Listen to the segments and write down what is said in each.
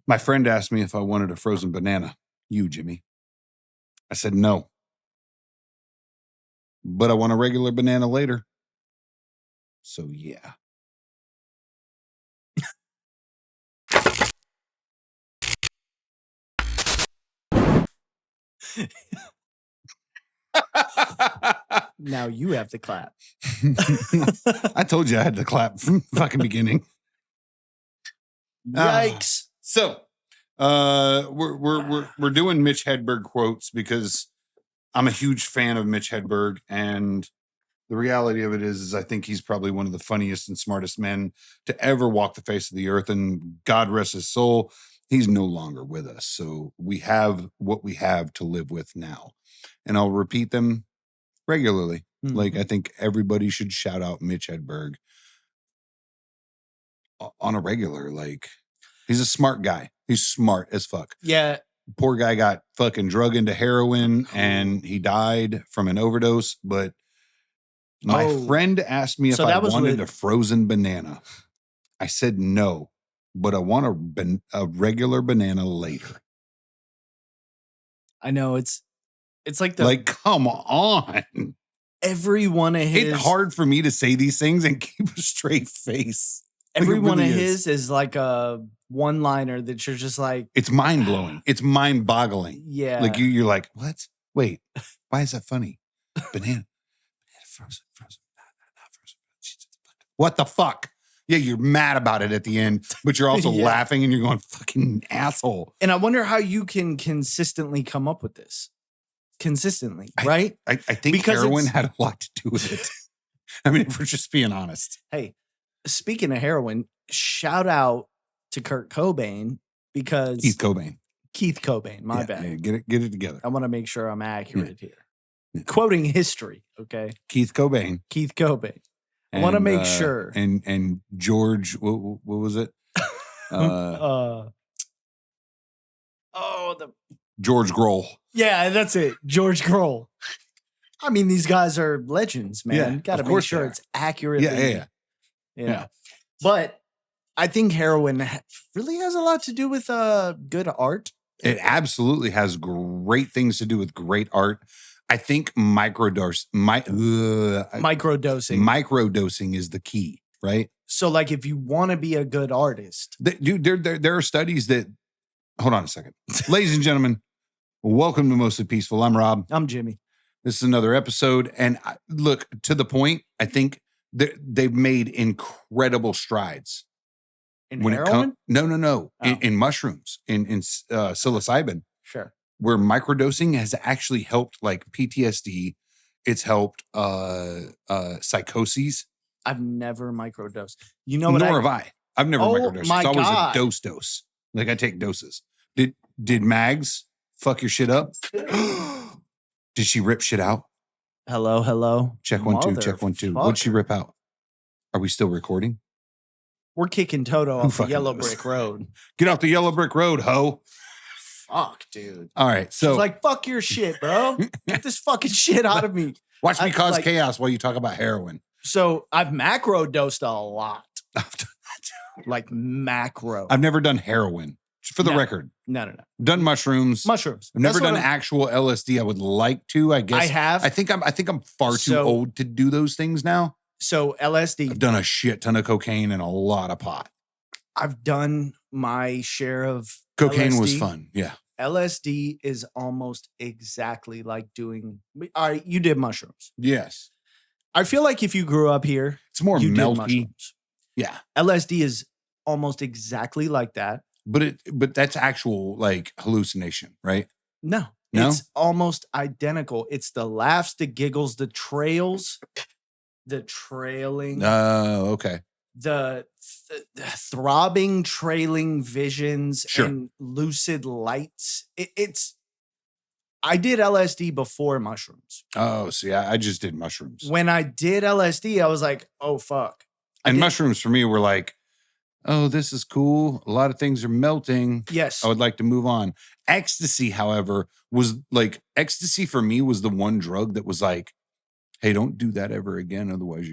My friend asked me if I wanted a frozen banana. You, Jimmy. I said no. But I want a regular banana later. So, yeah. Now you have to clap. I told you I had to clap from the fucking beginning. Yikes. So, we're doing Mitch Hedberg quotes because I'm a huge fan of Mitch Hedberg, and the reality of it is I think he's probably one of the funniest and smartest men to ever walk the face of the earth, and God rest his soul, he's no longer with us. So we have what we have to live with now. And I'll repeat them regularly. Mm-hmm. Like, I think everybody should shout out Mitch Hedberg on a regular. Like, he's a smart guy. He's smart as fuck. Yeah. Poor guy got fucking drug into heroin and he died from an overdose. But my friend asked me if I wanted a frozen banana. I said no, but I want a regular banana later. I know it's like come on. Every one of his. It's hard for me to say these things and keep a straight face. Every one of his is like a one-liner that you're just like. It's mind-blowing. It's mind-boggling. Yeah. Like you're like, what? Wait, why is that funny? Banana. Frozen. Not frozen. What the fuck? Yeah, you're mad about it at the end, but you're also laughing and you're going, fucking asshole. And I wonder how you can consistently come up with this. Right? I think because heroin had a lot to do with it. I mean, if we're just being honest. Hey, speaking of heroin, shout out to Kurt Cobain because Keith Cobain. My bad. Yeah, get it together. I want to make sure I'm accurate here. Yeah. Quoting history, okay? Keith Cobain. I want to make sure. And George, what was it? George Grohl. Yeah, that's it. George Grohl. I mean, these guys are legends, man. Yeah, got to make sure it's accurate. Yeah. But I think heroin really has a lot to do with good art. It absolutely has great things to do with great art. I think microdosing is the key, right? So, like, if you want to be a good artist, dude, there are studies that. Hold on a second, ladies and gentlemen. Welcome to Mostly Peaceful. I'm Rob. I'm Jimmy. This is another episode, and look, to the point, I think they've made incredible strides. In heroin? No. Oh. In mushrooms, in psilocybin. Sure. Where microdosing has actually helped like PTSD. It's helped psychoses. I've never microdosed. You know what? Nor have I. I've never microdosed. It's always God. a dose. Like I take doses. Did Mags fuck your shit up? Did she rip shit out? Hello. Check 1 2. Check 1 2. What'd she rip out? Are we still recording? We're kicking Toto off the yellow brick road. Get off the yellow brick road, ho. Fuck, dude. All right. So she's like, fuck your shit, bro. Get this fucking shit out of me. Watch me cause chaos while you talk about heroin. So I've macro dosed a lot. Like macro. I've never done heroin. For the record. No. Done mushrooms. I've never done actual LSD. I would like to, I guess. I have. I think I'm far too old to do those things now. So LSD. I've done a shit ton of cocaine and a lot of pot. I've done my share of cocaine LSD. Was fun. Yeah. LSD is almost exactly like doing. All right, you did mushrooms. Yes. I feel like if you grew up here, it's more melty. Yeah. LSD is almost exactly like that. But that's actual like hallucination, right? No, it's almost identical. It's the laughs, the giggles, the trails, the trailing. Oh, okay. The throbbing, trailing visions and lucid lights. I did LSD before mushrooms. Oh, see, I just did mushrooms. When I did LSD, I was like, oh, fuck. And mushrooms for me were like, oh, this is cool. A lot of things are melting. Yes. I would like to move on. Ecstasy, however, was like, ecstasy for me was the one drug that was like, hey, don't do that ever again. Otherwise,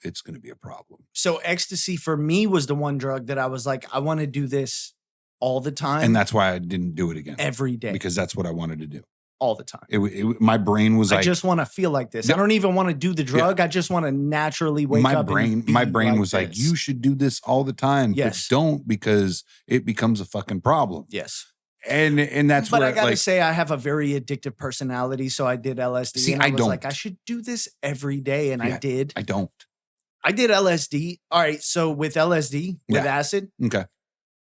it's going to be a problem. So ecstasy for me was the one drug that I was like, I want to do this all the time. And that's why I didn't do it again. every day, Because that's what I wanted to do. all the time. My brain was I like, just want to feel like this. I Yep. don't even want to do the drug. I just want to naturally wake my up. brain and be was like, this. you should do this all the time. Yes. But don't, because it becomes a fucking problem. Yes. And that's But where I gotta like, say, I have a very addictive personality, so I did LSD. See, and I I was like, I don't. should do this every day, and I Yeah. did. I don't. I did LSD. All right, so with LSD, with Yeah. acid, Okay.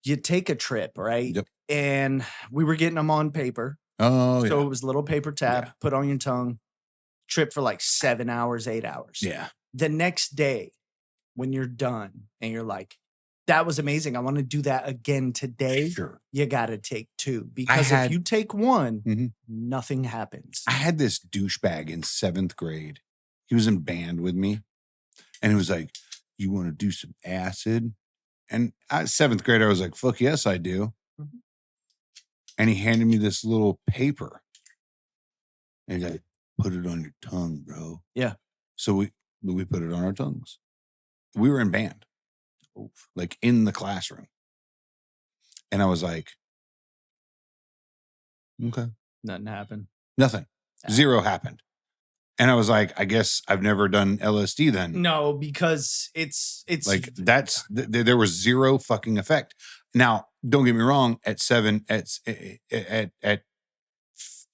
you take a trip, right? Yep. And we were getting them on paper, Oh so yeah. it was a little paper tab, Yeah. put on your tongue, trip for like 7 hours, 8 hours. Yeah. The next day, when you're done, and you're like, that was amazing. I want to do that again today. Sure. You got to take 2 because had- if you take 1, Mhm. nothing happens. I had this douchebag in 7th grade. He was in band with me. And he was like, you want to do some acid? And 7th grade, I was like, fuck yes, I do. Mhm. And he handed me this little paper. And he's like, put it on your tongue, bro. Yeah. So we put it on our tongues. We were in band, like in the classroom. And I was like, okay. Nothing happened. Nothing. Yeah. 0 happened. And I was like, I guess I've never done LSD then. No, because it's Like that's there was 0 fucking effect. Now, don't get me wrong, at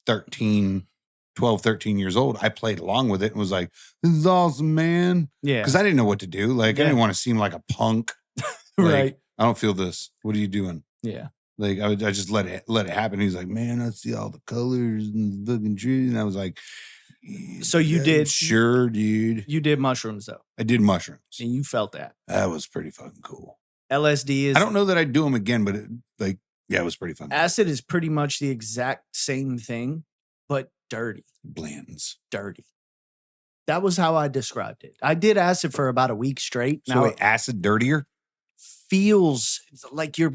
13, 12, 13 years old, I played along with it and was like, this is awesome, man. yeah, Because I didn't know what to do. Like, I Yeah. didn't want to seem like a punk. Like, right. I don't feel this. What are you doing? Yeah. Like, I just let it happen. He's like, man, I see all the colors and the fucking trees. And I was like, So you "Yeah, did- Sure, dude. You did mushrooms though, I did mushrooms. and you felt that. That was pretty fucking cool. LSD is I don't know that I'd do them again, but yeah, it was pretty fun. acid is pretty much the exact same thing, but dirty. Bland's. Dirty. That was how I described it. I did acid for about a week straight. So Now wait, it acid dirtier? feels like your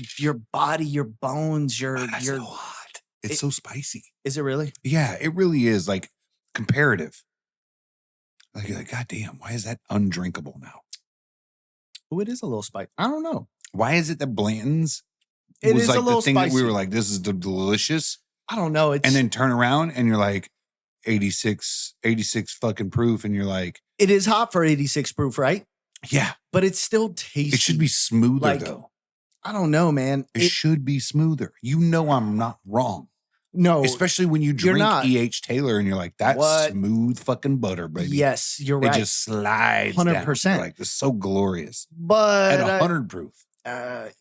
body, your bones, your That's so hot. It's it- so spicy. is it really? Yeah, it really is like comparative. Like, you're like, God damn, why is that undrinkable now? Oh, it is a little spicy. I don't know. Why is it that Blanton's It was is like a little the thing that we were spicy. like, this is delicious? I don't know. It's And then turn around and you're like 86 fucking proof. And you're like, it is hot for 86 proof, right? yeah, But it's still tasty. it should be smoother Like, though. I don't know, man. It should be smoother. You know, I'm not wrong. No, Especially when you drink not. E.H. Taylor and you're like, that's What? smooth fucking butter, baby. yes, you're It right. just slides 100%. 100%. Like, it's so glorious. but At 100 proof.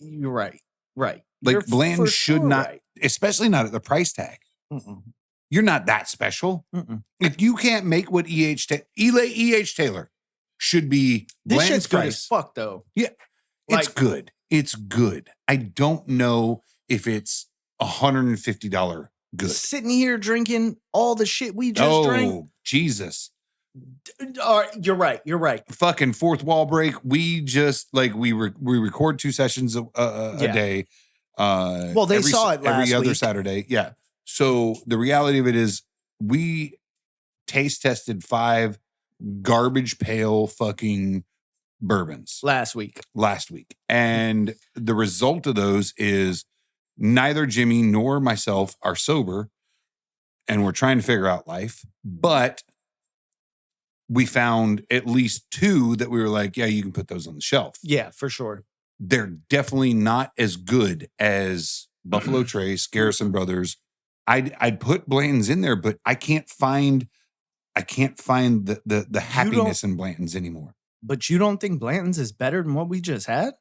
you're right. Right. Like, You're Blanton for should sure not, right. especially not at the price tag. Mm-mm. You're not that special. Mm-mm. If you can't make what E.H. Taylor should be This Blanton's shit's good as price, fuck, though. it's like- good. It's good. I don't know if it's $150 good. Sitting here drinking all the shit we just drank. Jesus. You're right. You're right. Fucking fourth wall break. We just like we record 2 sessions a Yeah. day. Well, they saw it every last other week. Saturday. Yeah. So the reality of it is, we taste tested 5 garbage pail fucking bourbons Last week. last week, and the result of those is neither Jimmy nor myself are sober, and we're trying to figure out life, but we found at least 2 that we were like, yeah, you can put those on the shelf. Yeah, for sure. They're definitely not as good as Buffalo Trace, Garrison Brothers. I'd put Blanton's in there, but I can't find the happiness in Blanton's anymore. But you don't think Blanton's is better than what we just had?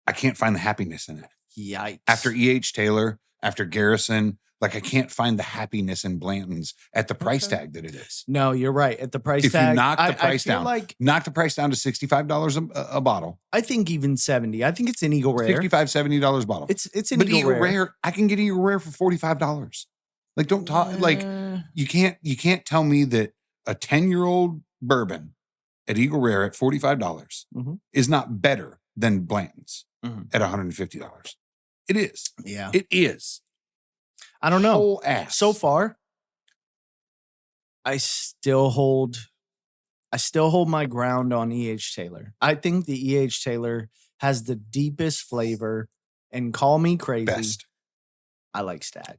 I can't find the happiness in it. Yikes. After E.H. Taylor, after Garrison, like, I can't find the happiness in Blanton's at the price Okay. tag that it is. No, you're right. At the price If you tag, knock the I price feel down, like knock the price down to $65 a bottle. I think even 70. I think it's an Eagle Rare. $65, $70 a bottle. It's an But Eagle, Eagle Rare, I can get Eagle Rare for $45. Like, don't talk like you can't tell me that a 10-year-old bourbon at Eagle Rare at $45 Mhm. is not better than Blanton's Mhm. at $150. It is. Yeah. It is. I don't know. Whole ass. So far, I still hold my ground on E.H. Taylor. I think the E.H. Taylor has the deepest flavor, and call me crazy. Best. I like Stag.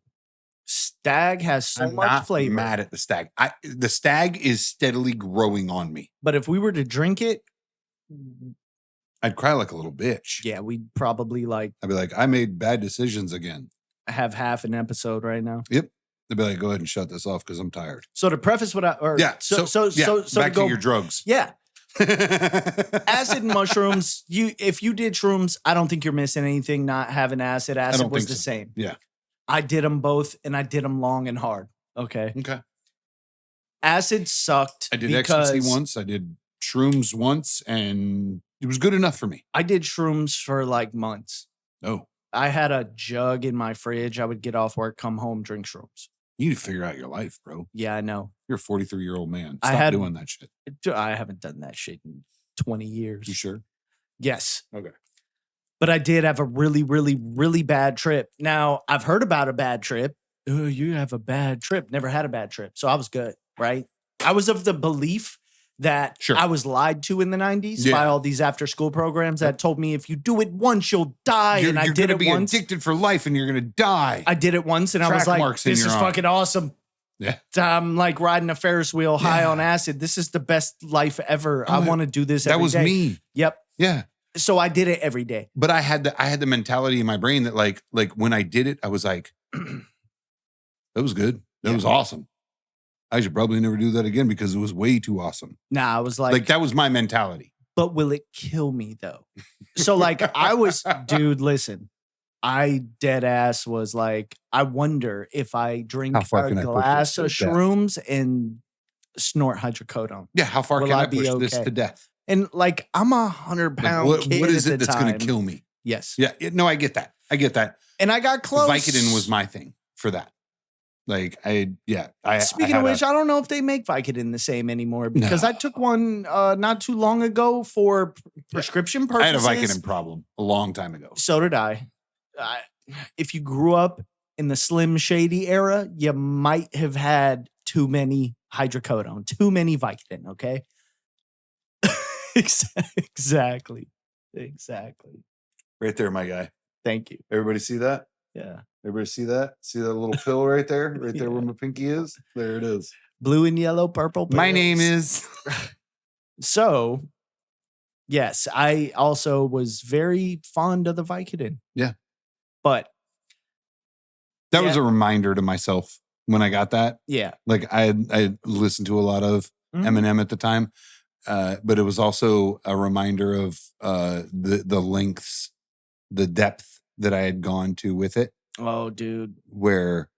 Stag has so I'm much not flavor. mad at the Stag. The Stag is steadily growing on me. But if we were to drink it, I'd cry like a little bitch. yeah, we'd probably like I'd be like, I made bad decisions again. have half an episode right now. Yep. They'd be like, go ahead and shut this off because I'm tired. So to preface what I or Yeah. so back to go, to your drugs. yeah, acid and mushrooms. If you did shrooms, I don't think you're missing anything. Not having acid. Acid don't was think the so. same. Yeah. I did them both, and I did them long and hard. Okay. Okay. Acid sucked. I did because ecstasy once. I did shrooms once, and it was good enough for me. I did shrooms for like months. Oh, I had a jug in my fridge. I would get off work, come home, drink shrooms. you need to figure out your life, bro. Yeah, I know. You're a 43-year-old man. I Stop had- doing that shit. I haven't done that shit in 20 years. You sure? Yes. Okay. But I did have a really, really, really bad trip. Now, I've heard about a bad trip. Oh, you have a bad trip. Never had a bad trip. So I was good, right? I was of the belief that Sure. I was lied to in the 90s Yeah. by all these after school programs that told me if you do it once, you'll die. You're, and I you're did gonna it be once. addicted for life, and you're gonna die. I did it once and I was Track like, marks in this your is arm. fucking awesome. Yeah. I'm like riding a Ferris wheel high Yeah. on acid. This is the best life ever. Oh, I want to do this that every was day. me. Yep. Yeah. So I did it every day. But I had the mentality in my brain that like when I did it, I was like, that was good. That Yeah. was awesome. I should probably never do that again because it was way too awesome. Nah, I was Like that was my mentality. but will it kill me though? So like I was, dude, listen, I dead ass was like, I wonder if I drink How far a can I push glass of this to death? shrooms and snort hydrocodone. Yeah. How far Will can I I be push this okay? to death? And like I'm 100-pound Like, kid what is at it the that's going time. to kill me? Yes. Yeah. No, I get that. I get that. And I got close. Vicodin was my thing for that. Like Speaking of which, I don't know if they make Vicodin the same anymore because I took one not too long ago for prescription I had a purposes. Vicodin problem a long time ago. So did I. If you grew up in the Slim Shady era, you might have had too many hydrocodone, too many Vicodin, okay? Exactly. Right there, my guy. Thank you. Everybody see that? Yeah. Everybody see that? See that little pill right there? Right there where Yeah. my pinky is? There it is. Blue and yellow, purple. My name pills. is. So, yes, I also was very fond of the Vicodin. Yeah. But That was Yeah. a reminder to myself when I got that. yeah. Like I listened to a lot of Mhm. Eminem at the time, but it was also a reminder of the lengths, the depth that I had gone to with it. Oh, dude. Where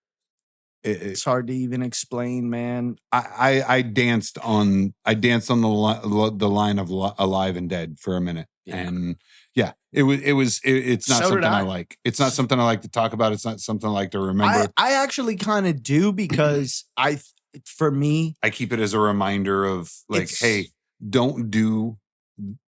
It's hard to even explain, man. I danced on the line of Alive and Dead for a minute, Yeah. and yeah, it's not So did something I I. like. It's not something I like to talk about. It's not something I like to remember. I actually kind of do because for me, I keep it as a reminder of like, It's- hey, don't do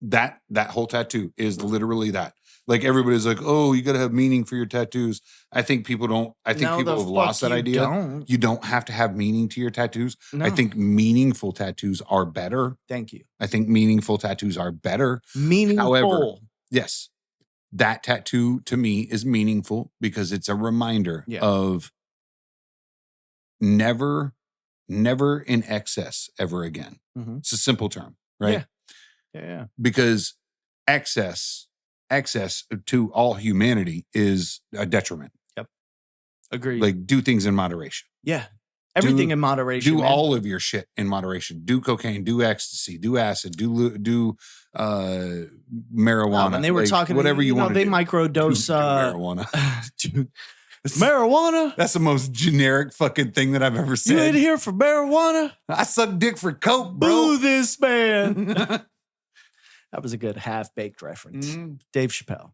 that. That whole tattoo is literally that. Like everybody's like, oh, you got to have meaning for your tattoos. I think people don't. I think no, people the have lost fuck that you idea. Don't. You don't have to have meaning to your tattoos. No. I think meaningful tattoos are better. Thank you. I think meaningful tattoos are better. Meaningful. Yes, that tattoo to me is meaningful because it's a reminder Yeah. of never in excess ever again. Mhm. It's a simple term, right? Yeah. Because excess to all humanity is a detriment. Agreed. Like do things in moderation. yeah. Everything in moderation. Do man. all of your shit in moderation. Do cocaine, do ecstasy, do acid, do marijuana. When they were like, talking, whatever you know, want they to do. microdose Do marijuana. dude, marijuana. That's the most generic fucking thing that I've ever You in said. here for marijuana? I suck dick for coke, Boo bro. this man. That was a good half-baked reference. Mhm. Dave Chappelle.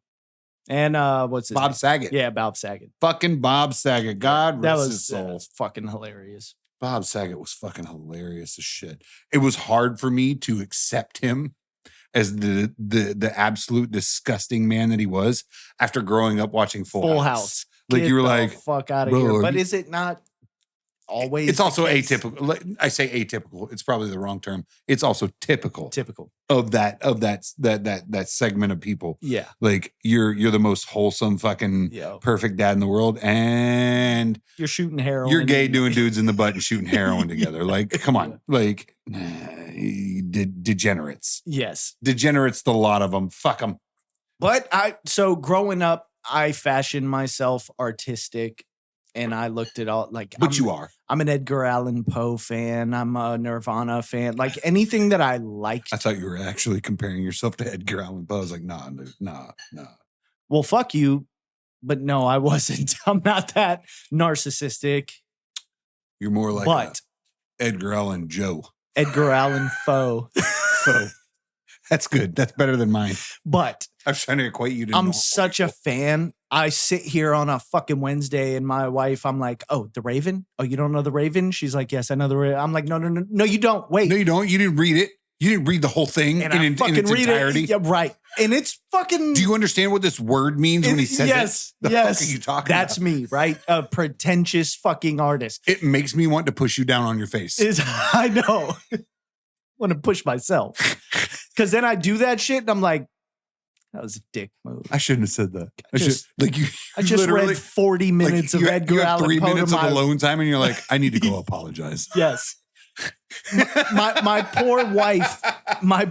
And what's his Bob name? Saget. Yeah, Bob Saget. Fucking Bob Saget. God That rest his was soul. fucking hilarious. Bob Saget was fucking hilarious as shit. It was hard for me to accept him as the absolute disgusting man that he was after growing up watching Full House. Like Get you were the like, fuck out of bro, here. are But you- is it not? always. It's the also case. atypical. I say atypical. It's probably the wrong term. It's also typical Typical. of that segment of people. Yeah. Like you're the most wholesome fucking Yeah. perfect dad in the world, and You're shooting heroin. you're gay and- doing dudes in the butt and shooting heroin together. Like, come on, like degenerates. Yes. Degenerates, the lot of them. Fuck them. But so growing up, I fashioned myself artistic, and I looked at all like. But you are. I'm an Edgar Allan Poe fan. I'm a Nirvana fan. Like anything that I liked. I thought you were actually comparing yourself to Edgar Allan Poe. I was like, nah. Well, fuck you. But no, I wasn't. I'm not that narcissistic. You're more like But Edgar Allan Joe. Edgar Allan Poe. So that's good. That's better than mine. But I was trying to equate you to. I'm normal such a people. fan. I sit here on a fucking Wednesday and my wife, I'm like, oh, The Raven? Oh, you don't know The Raven? She's like, yes, I know The Raven. I'm like, no, you don't. Wait. No, you don't. You didn't read it. You didn't read the whole thing and in, I in fucking its read entirety. it. Yeah, right. And it's fucking. Do you understand what this word means when he says yes, it? The yes. fuck are you talking That's about? me, right? A pretentious fucking artist. It makes me want to push you down on your face. I know. Want to push myself. Because then I do that shit and I'm like, that was a dick move. I shouldn't have said that. I Just- should, like you. I just literally, read 40 minutes like, of you, Edgar you have Allan 3 Poe minutes to of my alone time, and you're like, I need to go apologize. Yes. my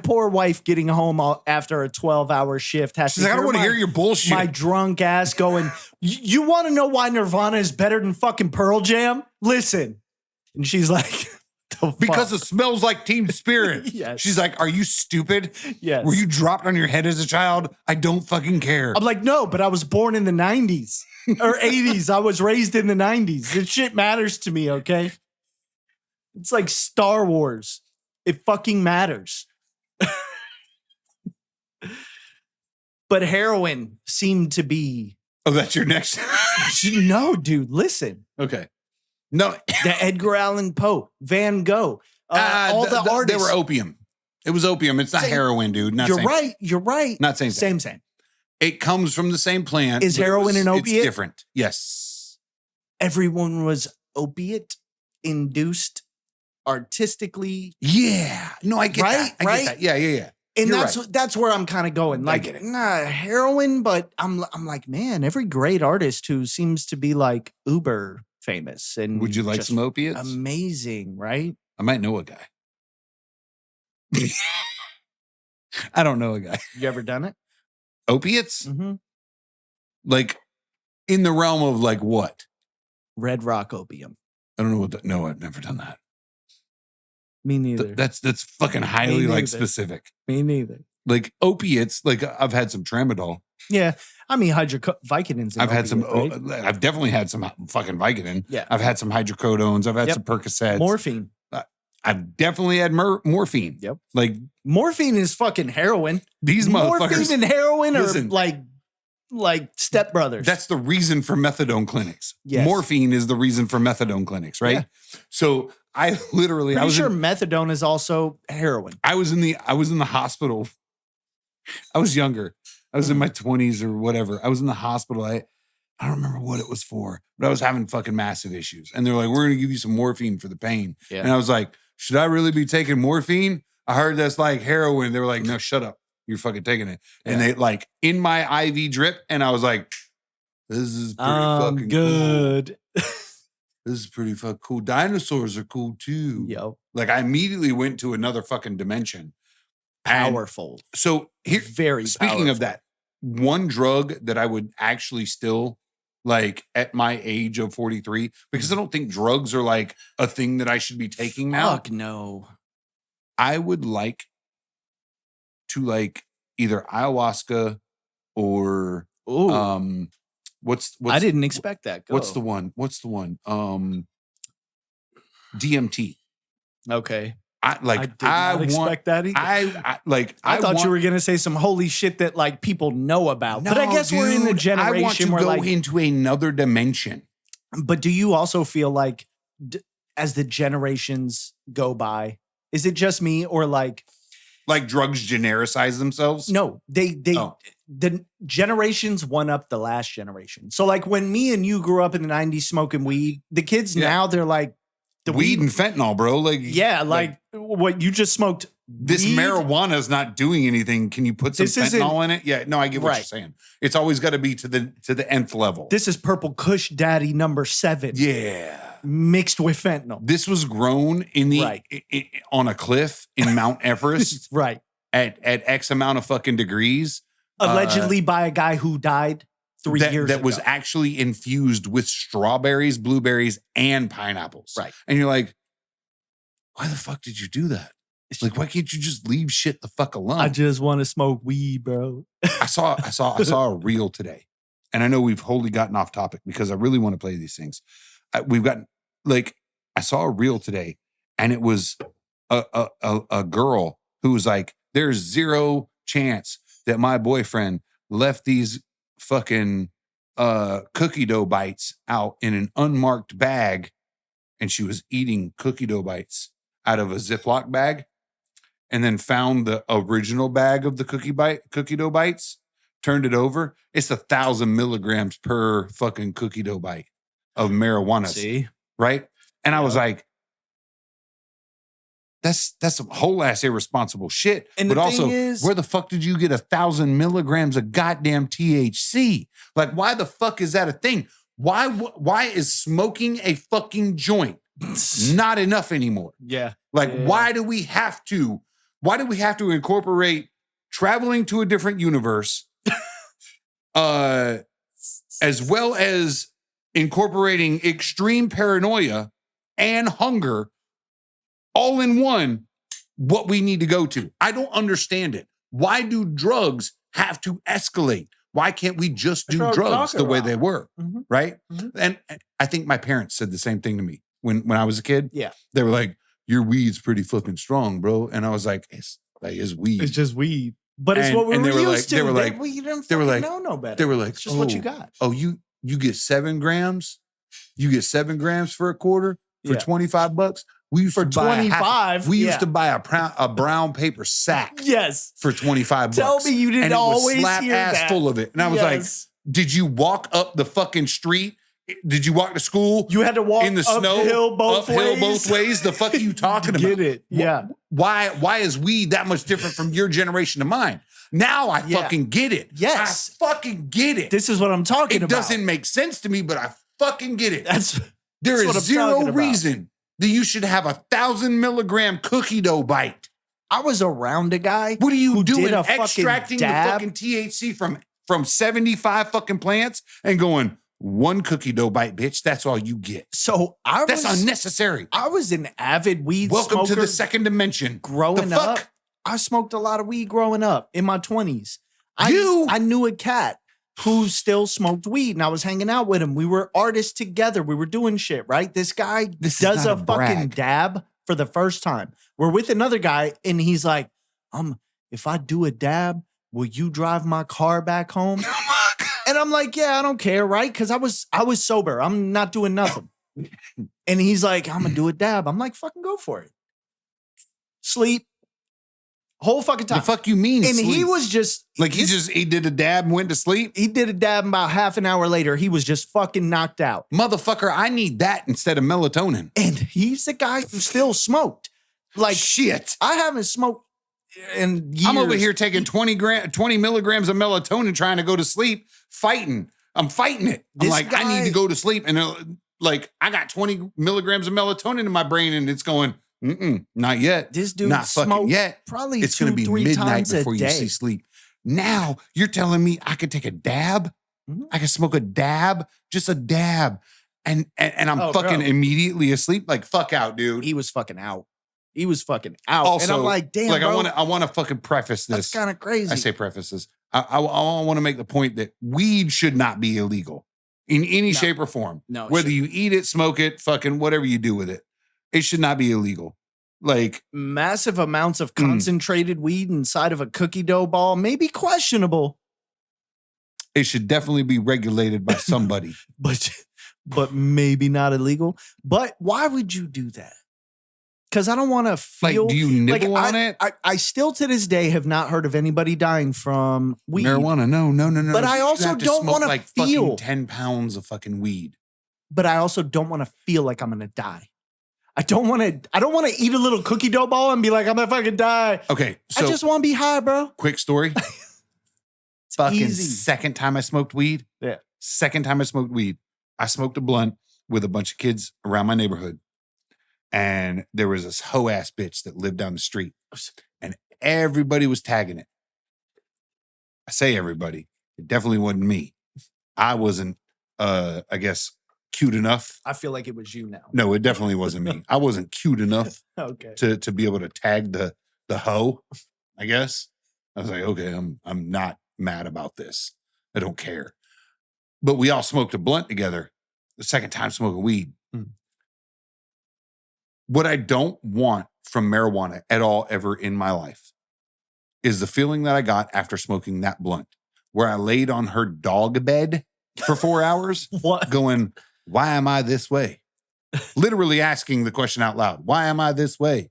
poor wife getting home after a 12-hour shift has She's to like, I don't want to my- hear your bullshit. my drunk ass going, you want to know why Nirvana is better than fucking Pearl Jam? Listen. And she's like, the because fuck? it smells like Team Spirit. Yes. She's like, are you stupid? Yes. Were you dropped on your head as a child? I don't fucking care. I'm like, no, but I was born in the 90s or 80s. I was raised in the 90s. This shit matters to me, okay? It's like Star Wars. It fucking matters. But heroin seemed to be. Oh, that's your next. No, dude, listen. Okay. No. The Edgar Allan Poe, Van Gogh, all the artists. They were opium. It was opium. It's not Same. heroin, dude. Not You're same. right. You're right. Not same thing. Same. It comes from the same plant. Is but heroin an it's opiate? different. Yes. Everyone was opiate induced artistically. Yeah. No, I get Right, that. I right? get that. Yeah. And You're that's where I'm kind of going. I Like, get it. nah, heroin, but I'm like, man, every great artist who seems to be like uber famous and Would you like just some opiates? amazing, right? I might know a guy. I don't know a guy. You ever done it? Opiates? Mm-hmm. Like in the realm of like what? Red Rock opium. I don't know what that. No, I've never done that. Me neither. That's fucking highly Me like neither. specific. Me neither. Like opiates, like I've had some tramadol. Yeah, I mean Vicodin's. I've had some. opiate, right? I've definitely had some fucking Vicodin. Yeah. I've had some hydrocodones. I've had Yep. some Percocets. Morphine. I've definitely had morphine. Yep. Like Morphine is fucking heroin. these motherfuckers. Morphine and heroin Listen. are like stepbrothers. That's the reason for methadone clinics. Yes. Morphine is the reason for methadone clinics, right? Yeah. So I literally, I pretty was sure in, methadone is also heroin. I was in the hospital. I was younger. I was in my 20s or whatever. I was in the hospital. I don't remember what it was for, but I was having fucking massive issues. And they're like, we're going to give you some morphine for the pain. Yeah. And I was like, should I really be taking morphine? I heard that's like heroin. They were like, no, shut up. You're fucking taking it. And Yeah. they like in my IV drip. And I was like, this is pretty fucking cool. Good. This is pretty fucking cool. Dinosaurs are cool too. Yo, Like I immediately went to another fucking dimension. And powerful. so here, Very speaking of powerful. that, one drug that I would actually still like at my age of 43, because I don't think drugs are like a thing that I should be taking now. Fuck no. I would like to like either ayahuasca or Ooh, what's I didn't expect that. Go. what's the one? DMT. Okay. I I did not expect that either. I thought want, you were gonna say some holy shit that like people know about. But I No, guess we're in a dude, generation I want to where go like. into another dimension. But do you also feel like as the generations go by, is it just me or like Like drugs genericize themselves. no, they Oh. the generations one up the last generation. So like when me and you grew up in the 90s smoking weed, the kids Yeah. now they're like The weed and fentanyl, bro. Like, Yeah, like what you just smoked. this weed? marijuana is not doing anything. Can you put some This isn't- fentanyl in it? Yeah, no, I get what you're Right. saying. It's always got to be to the nth level. This is Purple Kush Daddy number 7 yeah. mixed with fentanyl. This was grown in the Right. on a cliff in Mount Everest Right. at X amount of fucking degrees. Allegedly by a guy who died 3 years that ago. was actually infused with strawberries, blueberries, and pineapples. Right. And you're like, why the fuck did you do that? It's like, why can't you just leave shit the fuck alone? I just want to smoke weed, bro. I saw a reel today, and I know we've wholly gotten off topic because I really want to play these things. We've gotten I saw a reel today, and it was a girl who was like, "There's zero chance that my boyfriend left these fucking cookie dough bites out in an unmarked bag," and she was eating cookie dough bites out of a Ziploc bag. And then found the original bag of the cookie dough bites, turned it over. It's 1,000 milligrams per fucking cookie dough bite of marijuana. See? Right? And I was Yeah. like, that's some whole ass irresponsible shit. And but the also, thing is- where the fuck did you get 1,000 milligrams of goddamn THC? Like, why the fuck is that a thing? Why is smoking a fucking joint not enough anymore? Yeah. Like, Yeah. why do we have to incorporate traveling to a different universe, as well as incorporating extreme paranoia and hunger all in one, what we need to go to? I don't understand it. Why do drugs have to escalate? Why can't we just That's do what I'm drugs talking the way about. they were? Mhm. Right? Mhm. And I think my parents said the same thing to me when I was a kid. Yeah. They were like, your weed's pretty fucking strong, bro. And I was like, it's weed. It's just weed. But it's And- what we and were they were used like- they to. were like- we didn't they were fucking like- know no better. They were like, It's just what you got. Oh, you get 7 grams? You get 7 grams for a quarter for Yeah. $25? We used For to buy 25. we yeah. used to buy a brown paper sack Yes. for $25. Tell me you didn't and it was always slap hear ass that. full of it. And I was like, Yes. did you walk up the fucking street? Did you walk to school You had to walk in the snow uphill both ways. both ways? The fuck are you talking about? Get it? Yeah. Why is weed that much different from your generation to mine? Now I Yeah. fucking get it. Yes. I fucking get it. This is what I'm talking It about. doesn't make sense to me, but I fucking get it. That's There what I'm is zero talking about. reason that you should have 1,000 milligram cookie dough bite. I was around a guy. What are you Who doing? did a fucking Extracting the dab? fucking THC from 75 fucking plants and going, one cookie dough bite, bitch. That's all you get. So That's unnecessary. I was an avid weed Welcome smoker to the second dimension. growing The fuck? up. I smoked a lot of weed growing up in my 20s. You? I knew a cat who still smoked weed, and I was hanging out with him. We were artists together. We were doing shit, right? This guy This is does not a a fucking brag. dab for the first time. We're with another guy, and he's like, if I do a dab, will you drive my car back home? And I'm like, yeah, I don't care, right? Because I was sober. I'm not doing nothing. And he's like, I'm gonna do a dab. I'm like, fucking go for it. Sleep. Whole fucking The time. fuck you mean? And he sleep? was just like he did a dab and went to sleep. he did a dab, and about half an hour later, he was just fucking knocked out. Motherfucker, I need that instead of melatonin. And he's the guy who still smoked. Like Shit. I haven't smoked in years. I'm over here taking 20 milligrams of melatonin trying to go to sleep, fighting. I'm fighting it. I'm This like, I need guy- to go to sleep. And like, I got 20 milligrams of melatonin in my brain and it's going, not yet. This dude Not fucking smoked yet. probably It's 2, going to be 3 midnight times before a you day. see sleep. Now you're telling me I could take a dab? Mhm. I can smoke a dab, just a dab. And I'm Oh, fucking bro. immediately asleep. Like, fuck out, dude. He was fucking out. He was fucking out. Also, and I'm like, damn, like bro, I want to fucking preface that's this. kind of crazy. I say prefaces. I want to make the point that weed should not be illegal in any No. shape or form. No, it Whether shouldn't. you eat it, smoke it, fucking whatever you do with it, it should not be illegal. Like, Massive amounts of Mm. concentrated weed inside of a cookie dough ball may be questionable, it should definitely be regulated by somebody. but maybe not illegal. But why would you do that? Because I don't want to Like, feel do you nibble on it? I still to this day have not heard of anybody dying from weed. Marijuana? No. But I You also have to don't smoke wanna like feel- fucking 10 pounds of fucking weed. But I also don't want to feel like I'm gonna die. I don't want to eat a little cookie dough ball and be like, I'm gonna fucking die. Okay, so I just want to be high, bro. quick story. Fucking easy. second time I smoked weed. Yeah. Second time I smoked weed. I smoked a blunt with a bunch of kids around my neighborhood. And there was this hoe ass bitch that lived down the street. And everybody was tagging it. I say everybody. It definitely wasn't me. I wasn't, I guess, cute enough. I feel like it was you now. No, it definitely wasn't me. I wasn't cute enough Okay. to be able to tag the hoe, I guess. I was like, okay, I'm not mad about this. I don't care. But we all smoked a blunt together. The second time smoking weed. Mm. What I don't want from marijuana at all ever in my life is the feeling that I got after smoking that blunt, where I laid on her dog bed for 4 hours What? going, why am I this way? Literally asking the question out loud. Why am I this way?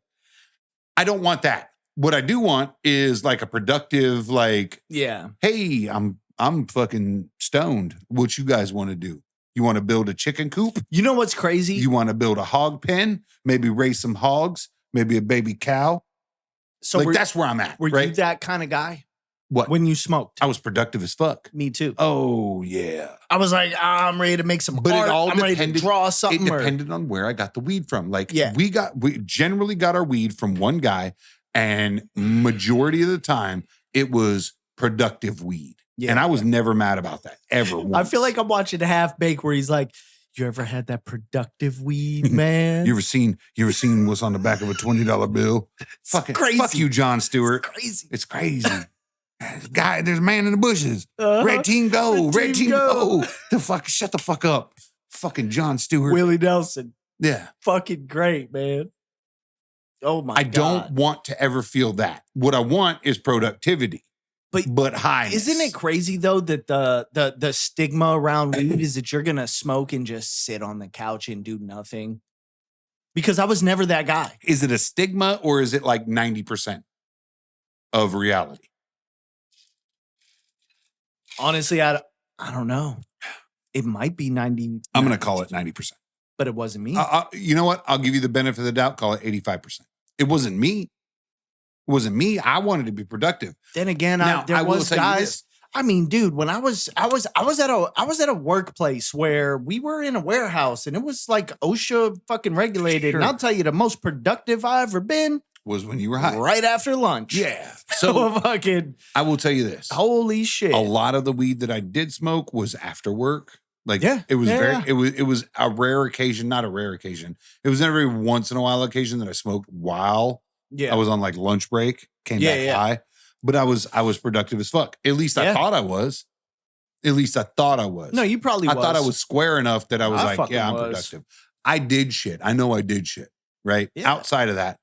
I don't want that. What I do want is like a productive, like, Yeah. hey, I'm fucking stoned. What you guys want to do? You want to build a chicken coop? You know what's crazy? You want to build a hog pen? Maybe raise some hogs? Maybe a baby cow? So Like that's where I'm at, were right? you that kind of guy What? when you smoked? I was productive as fuck. Me too. Oh, yeah. I was like, I'm ready to make some But it art. all I'm ready to depended- draw It something. or- depended on where I got the weed from. Like, Yeah. we generally got our weed from one guy, and majority of the time, it was productive weed. Yeah, And I was never mad about that, ever once. I feel like I'm watching Half Baked where he's like, you ever had that productive weed, man? You ever seen what's on the back of a $20 bill? Fucking crazy. Fuck you, John Stewart. Crazy. It's crazy. Guy, there's a man in the bushes. Uh-huh. Red team go. Red Red team team go. go. Shut the fuck up. Fucking John Stewart. Willie Nelson. Yeah. Fucking great, man. Oh my I God. don't want to ever feel that. What I want is productivity. But highness. Isn't it crazy though that the stigma around weed is that you're gonna smoke and just sit on the couch and do nothing? Because I was never that guy. Is it a stigma or is it like 90% of reality? Honestly, I don't know. It might be 90. I'm going to call it 90%. But it wasn't me. You know what? I'll give you the benefit of the doubt. Call it 85%. It wasn't me. It wasn't me. I wanted to be productive. Then again, Now, there I will was tell you guys. this. I mean, dude, when I was at a workplace where we were in a warehouse and it was like OSHA fucking regulated. And Sure. I'll tell you, the most productive I ever been Was when you were high. right after lunch. Yeah. So So fucking I will tell you this. holy shit. A lot of the weed that I did smoke was after work. Like Yeah, it was yeah. it was a rare occasion, not a rare occasion. It was every once in a while occasion that I smoked while Yeah. I was on like lunch break, came Yeah, back yeah. high. But I was productive as fuck. At least I Yeah. thought I was. At least I thought I was. No, you probably I was. thought I was square enough that I was I like, fucking yeah, I'm was. productive. I did shit. I know I did shit. Right. Yeah. Outside of that,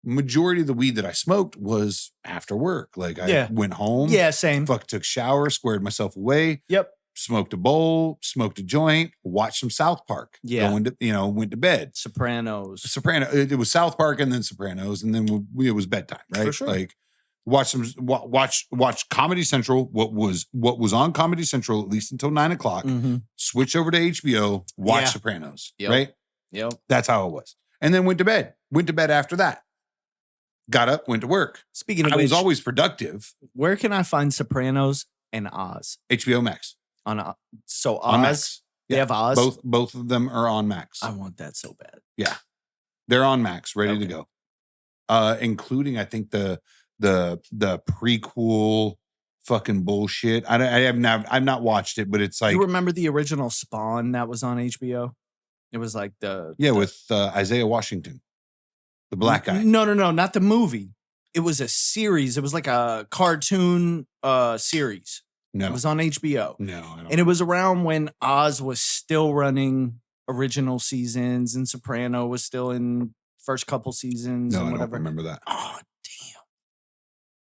majority of the weed that I smoked was after work. Like I Yeah. went home, Yeah, same. fuck took shower, squared myself away, Yep. smoked a bowl, smoked a joint, watched some South Park. Yeah. Went to bed. Sopranos. It was South Park and then Sopranos, and then it was bedtime, right? For sure. Like watch Comedy Central. What was on Comedy Central at least until 9 o'clock. Mhm. Switch over to HBO. Watch Yeah. Sopranos. Yep. Right. Yep. That's how it was. And then went to bed. Went to bed after that. Got up. Went to work. Speaking of I which, was always productive. where can I find Sopranos and Oz? HBO Max On Oz. on Max. They Yeah. have Oz. Both of them are on Max. I want that so bad. They're on Max, ready to Okay. go. Including I think the prequel fucking bullshit. I've not watched it, but it's like You remember the original Spawn that was on HBO? It was like the with Isaiah Washington, the black guy. No, not the movie. It was a series. It was like a cartoon series. It No, was on HBO. no, I don't. And it was around when Oz was still running original seasons and Soprano was still in first couple seasons No, and I don't whatever. remember that. Oh, damn.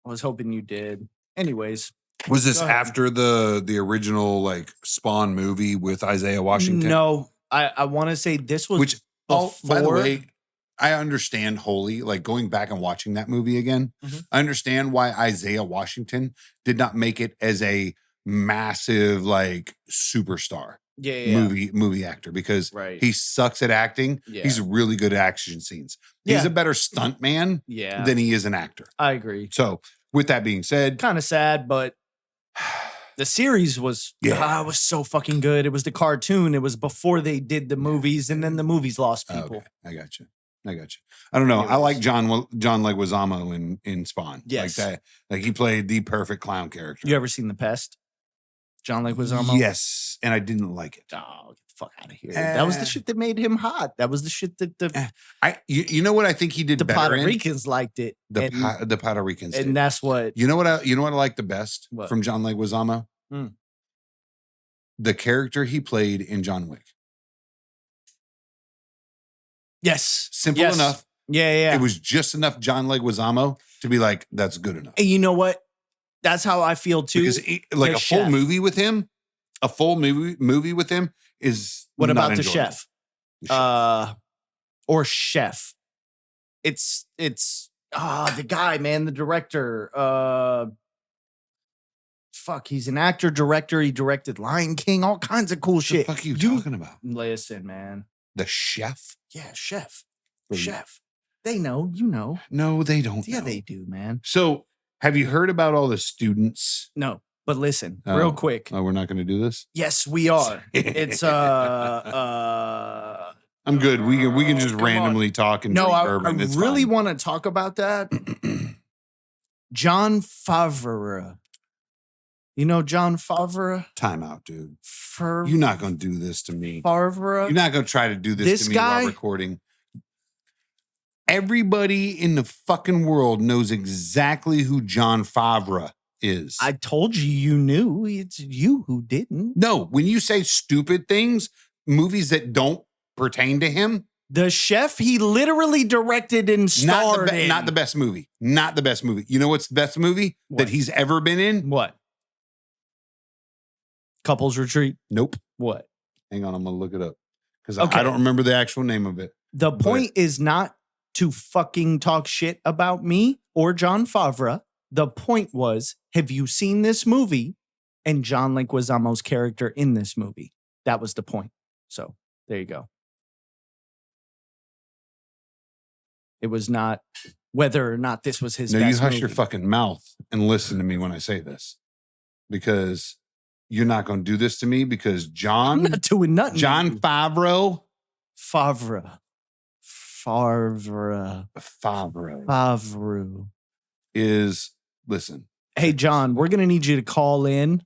I was hoping you did. Anyways. Was this Go ahead. after the original like Spawn movie with Isaiah Washington? No, I want to say this was Which, by the before- way, I understand wholly, like going back and watching that movie again, Mhm. I understand why Isaiah Washington did not make it as a massive like superstar. Yeah. movie actor because Right. he sucks at acting. Yeah. He's really good at action scenes. He's Yeah. a better stunt man Yeah. than he is an actor. I agree. So with that being said, Kind of sad, but the series was was so fucking good. It was the cartoon. It was before they did the movies, and then the movies lost people. okay, I got you. I don't know. I like Anyways. John Leguizamo in Spawn. Yes. Like that. Like he played the perfect clown character. You ever seen The Pest? John Leguizamo? Yes, and I didn't like it. Oh, get the fuck out of here. That was the shit that made him hot. That was the shit that You know what I think he did the better Puerto in? Ricans liked it. The Puerto Ricans did. And that's what You know what I like the best What? from John Leguizamo? Hmm. The character he played in John Wick. Yes. Simple Yes. enough. Yeah. It was just enough John Leguizamo to be like, that's good enough. And you know what? That's how I feel too. Because like The a full chef. movie with him, is What not about the enjoyable. chef? The chef. Or chef. It's the guy, man, the director. Fuck, he's an actor, director. He directed Lion King, all kinds of cool What the shit. fuck are you talking about? Listen, man. The chef? Yeah, chef. Or- Chef. They know, you know. No, they don't. Yeah, know. they do, man. So, have you heard about all the students? No, but listen, Oh. real quick. Oh, we're not going to do this. Yes, we are. It's I'm good. We can just come on. randomly talk and No, drink I bourbon. It's really fine. want to talk about that. John Favreau. You know John Favreau? Time out, dude. Favreau. You're not going to do this to me. Favreau. You're not going to try to do this This to me guy- while recording. Everybody in the fucking world knows exactly who John Favreau is. I told you you knew. It's you who didn't. No, when you say stupid things, movies that don't pertain to him, The chef he literally directed and starred in. not the best movie. Not the best movie. You know what's the best movie What? that he's ever been in? What? Couples Retreat. Nope. What? Hang on, I'm gonna look it up because Okay. I don't remember the actual name of it. The point is not to fucking talk shit about me or John Favreau. The point was, have you seen this movie and John Leguizamo's character in this movie? That was the point. So there you go. It was not whether or not this was his No, you best hush movie. your fucking mouth and listen to me when I say this, because you're not going to do this to me. Because I'm John not doing nothing. Favreau Favreau. is, listen, Hey, John, we're going to need you to call in.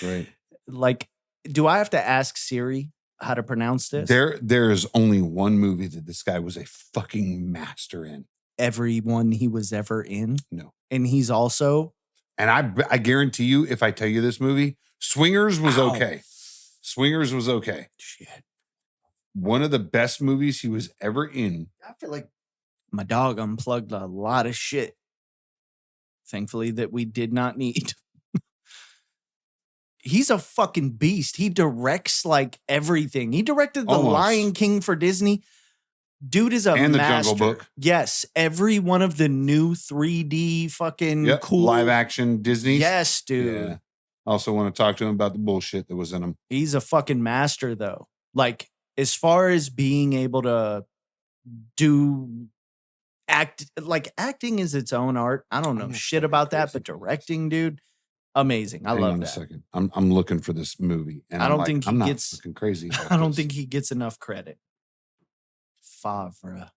right? Like, do I have to ask Siri how to pronounce this? There is only one movie that this guy was a fucking master in. Everyone he was ever in? No. And he's also And I guarantee you, if I tell you this movie, Swingers was Ow. okay. Swingers was okay. shit. One of the best movies he was ever in. I feel like my dog unplugged a lot of shit. Thankfully, that we did not need. He's a fucking beast. He directs like everything. He directed The Almost. Lion King for Disney. Dude is a And The master. Jungle Book. Yes, every one of the new 3D fucking Yep, cool live action Disney. Yes, dude. Yeah. Also want to talk to him about the bullshit that was in him. He's a fucking master, though. Like, as far as being able to do acting is its own art. I don't know I'm not shit fucking about that, crazy but for this. directing, dude, amazing. I Hang love on a that. second. I'm looking for this movie. And I I'm don't like, think he I'm not gets- fucking crazy. about I don't this. think he gets enough credit. Favre.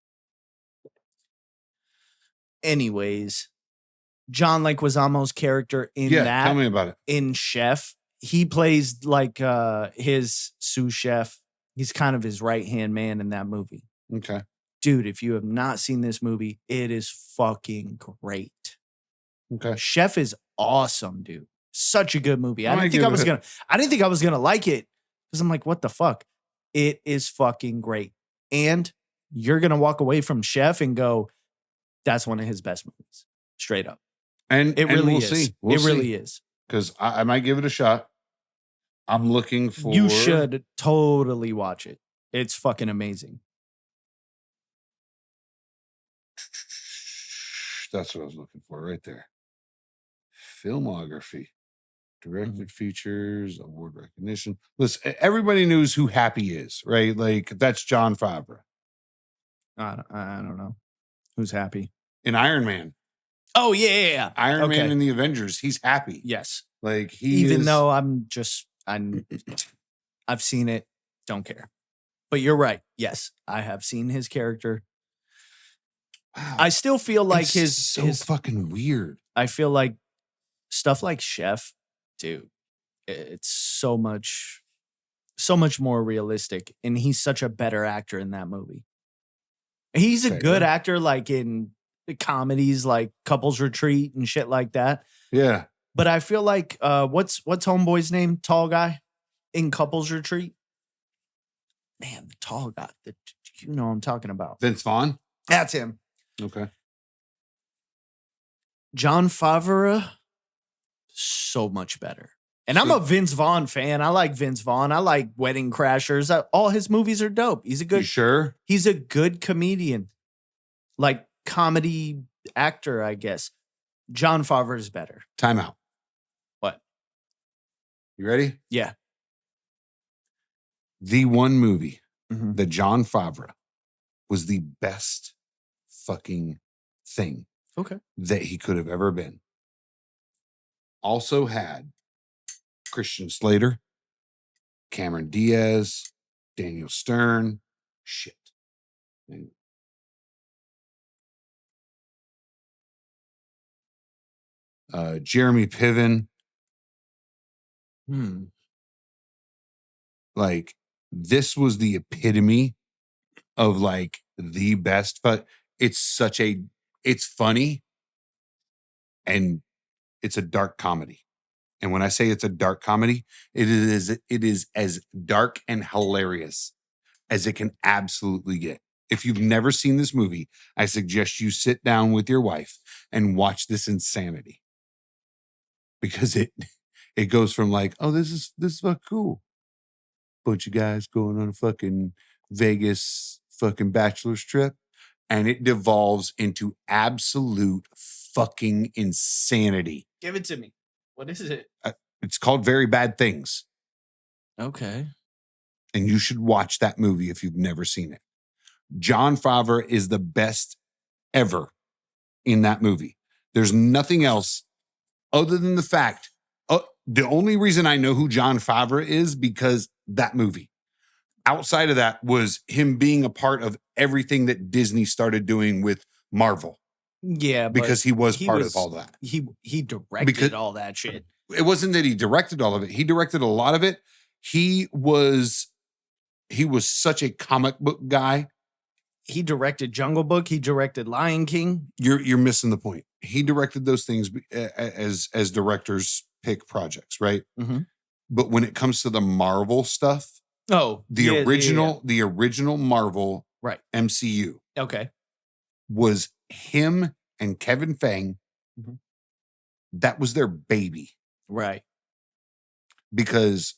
Anyways, John Leguizamo's character in Yeah, that tell me about it. in Chef, he plays like his sous chef. He's kind of his right hand man in that movie. Okay. Dude, if you have not seen this movie, it is fucking great. Okay. Chef is awesome, dude. Such a good movie. I I might didn't think give I was it a- gonna. I didn't think I was gonna like it because I'm like, what the fuck? It is fucking great, and you're gonna walk away from Chef and go, "That's one of his best movies." Straight up, And it really we'll is. see. We'll it really is. Because I might give it a shot. I'm looking for. You should totally watch it. It's fucking amazing. That's what I was looking for right there. Filmography. Directed features, award recognition. Listen, everybody knows who Happy is, right? Like that's Jon Favreau I don't know. Who's Happy? in Iron Man. Oh, yeah. Iron Okay. Man in the Avengers. He's Happy. Yes. Like Even though I've seen it, don't care. But you're right. Yes, I have seen his character. wow, I still feel like it's his so fucking weird. I feel like stuff like Chef, dude, it's so much more realistic, and he's such a better actor in that movie. He's a good Fair. actor, like in comedies like Couples Retreat and shit like that. Yeah. But I feel like what's Homeboy's name? Tall guy in Couples Retreat. Man, the tall guy. You know what I'm talking about. Vince Vaughn. That's him. Okay. Jon Favreau, so much better. And I'm a Vince Vaughn fan. I like Vince Vaughn. I like Wedding Crashers. All his movies are dope. He's a You good sure? He's a good comedian. Like comedy actor, I guess. Jon Favreau is better. Time out. What? You ready? Yeah. The one movie Mhm. that Jon Favreau was the best fucking thing Okay. that he could have ever been. Also had Christian Slater, Cameron Diaz, Daniel Stern. Shit. Jeremy Piven. Like, this was the epitome of like the best, but it's funny and it's a dark comedy. And when I say it's a dark comedy, it is as dark and hilarious as it can absolutely get. If you've never seen this movie, I suggest you sit down with your wife and watch this insanity. Because it goes from like, oh, this is fucking cool. Bunch of guys going on a fucking Vegas fucking bachelor's trip. And it devolves into absolute fucking insanity. Give it to me. What is it? It's called Very Bad Things. Okay. And you should watch that movie if you've never seen it. Jon Favreau is the best ever in that movie. There's nothing else other than the fact, the only reason I know who Jon Favreau is because that movie. Outside of that was him being a part of everything that Disney started doing with Marvel. Yeah, because he was part of all that. He directed all that shit. It wasn't that he directed all of it. He directed a lot of it. He was such a comic book guy. He directed Jungle Book. He directed Lion King. You're missing the point. He directed those things as directors pick projects, right? Mm-hmm. But when it comes to the Marvel stuff, the original Marvel right MCU, okay, was him and Kevin Feige. Mm-hmm. That was their baby, right? Because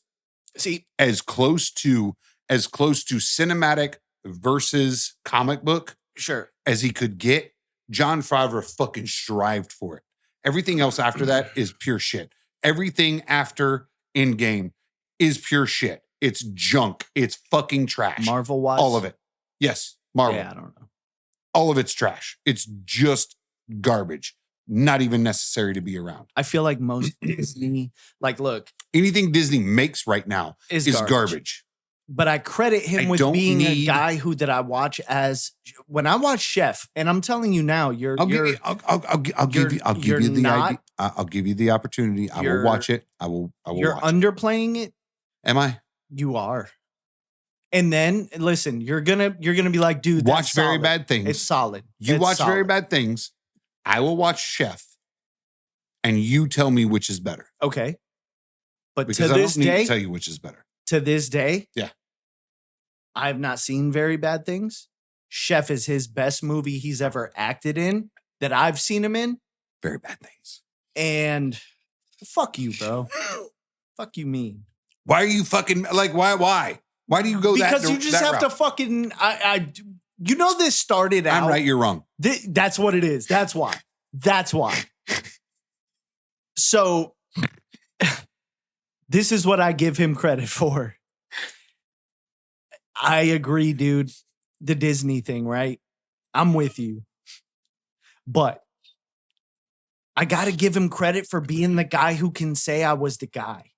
see, as close to cinematic versus comic book, sure, as he could get, Jon Favreau fucking strived for it. Everything else after that is pure shit. Everything after Endgame is pure shit. It's junk. It's fucking trash. Marvel wise, all of it. Yes, Marvel. Yeah, I don't know. All of it's trash. It's just garbage. Not even necessary to be around. I feel like most Disney, like, look, anything Disney makes right now is garbage. But I credit him with being a guy that I watch as when I watch Chef, and I'm telling you now, I'll give you the opportunity. I will watch it. I will. You're underplaying it. Am I? You are. And then listen, you're gonna be like, dude, watch Very Bad Things. It's solid. You watch Very Bad Things. I will watch Chef, and you tell me which is better. Okay. But because to this I don't need day, to tell you which is better. To this day, yeah, I have not seen Very Bad Things. Chef is his best movie he's ever acted in that I've seen him in. Very Bad Things. And fuck you, bro. Fuck you mean. Why are you fucking like why? Why do you go because you just have to fucking you know this started out. I'm right, you're wrong. That's what it is. That's why. So This is what I give him credit for. I agree, dude. The Disney thing, right? I'm with you. But I got to give him credit for being the guy who can say I was the guy.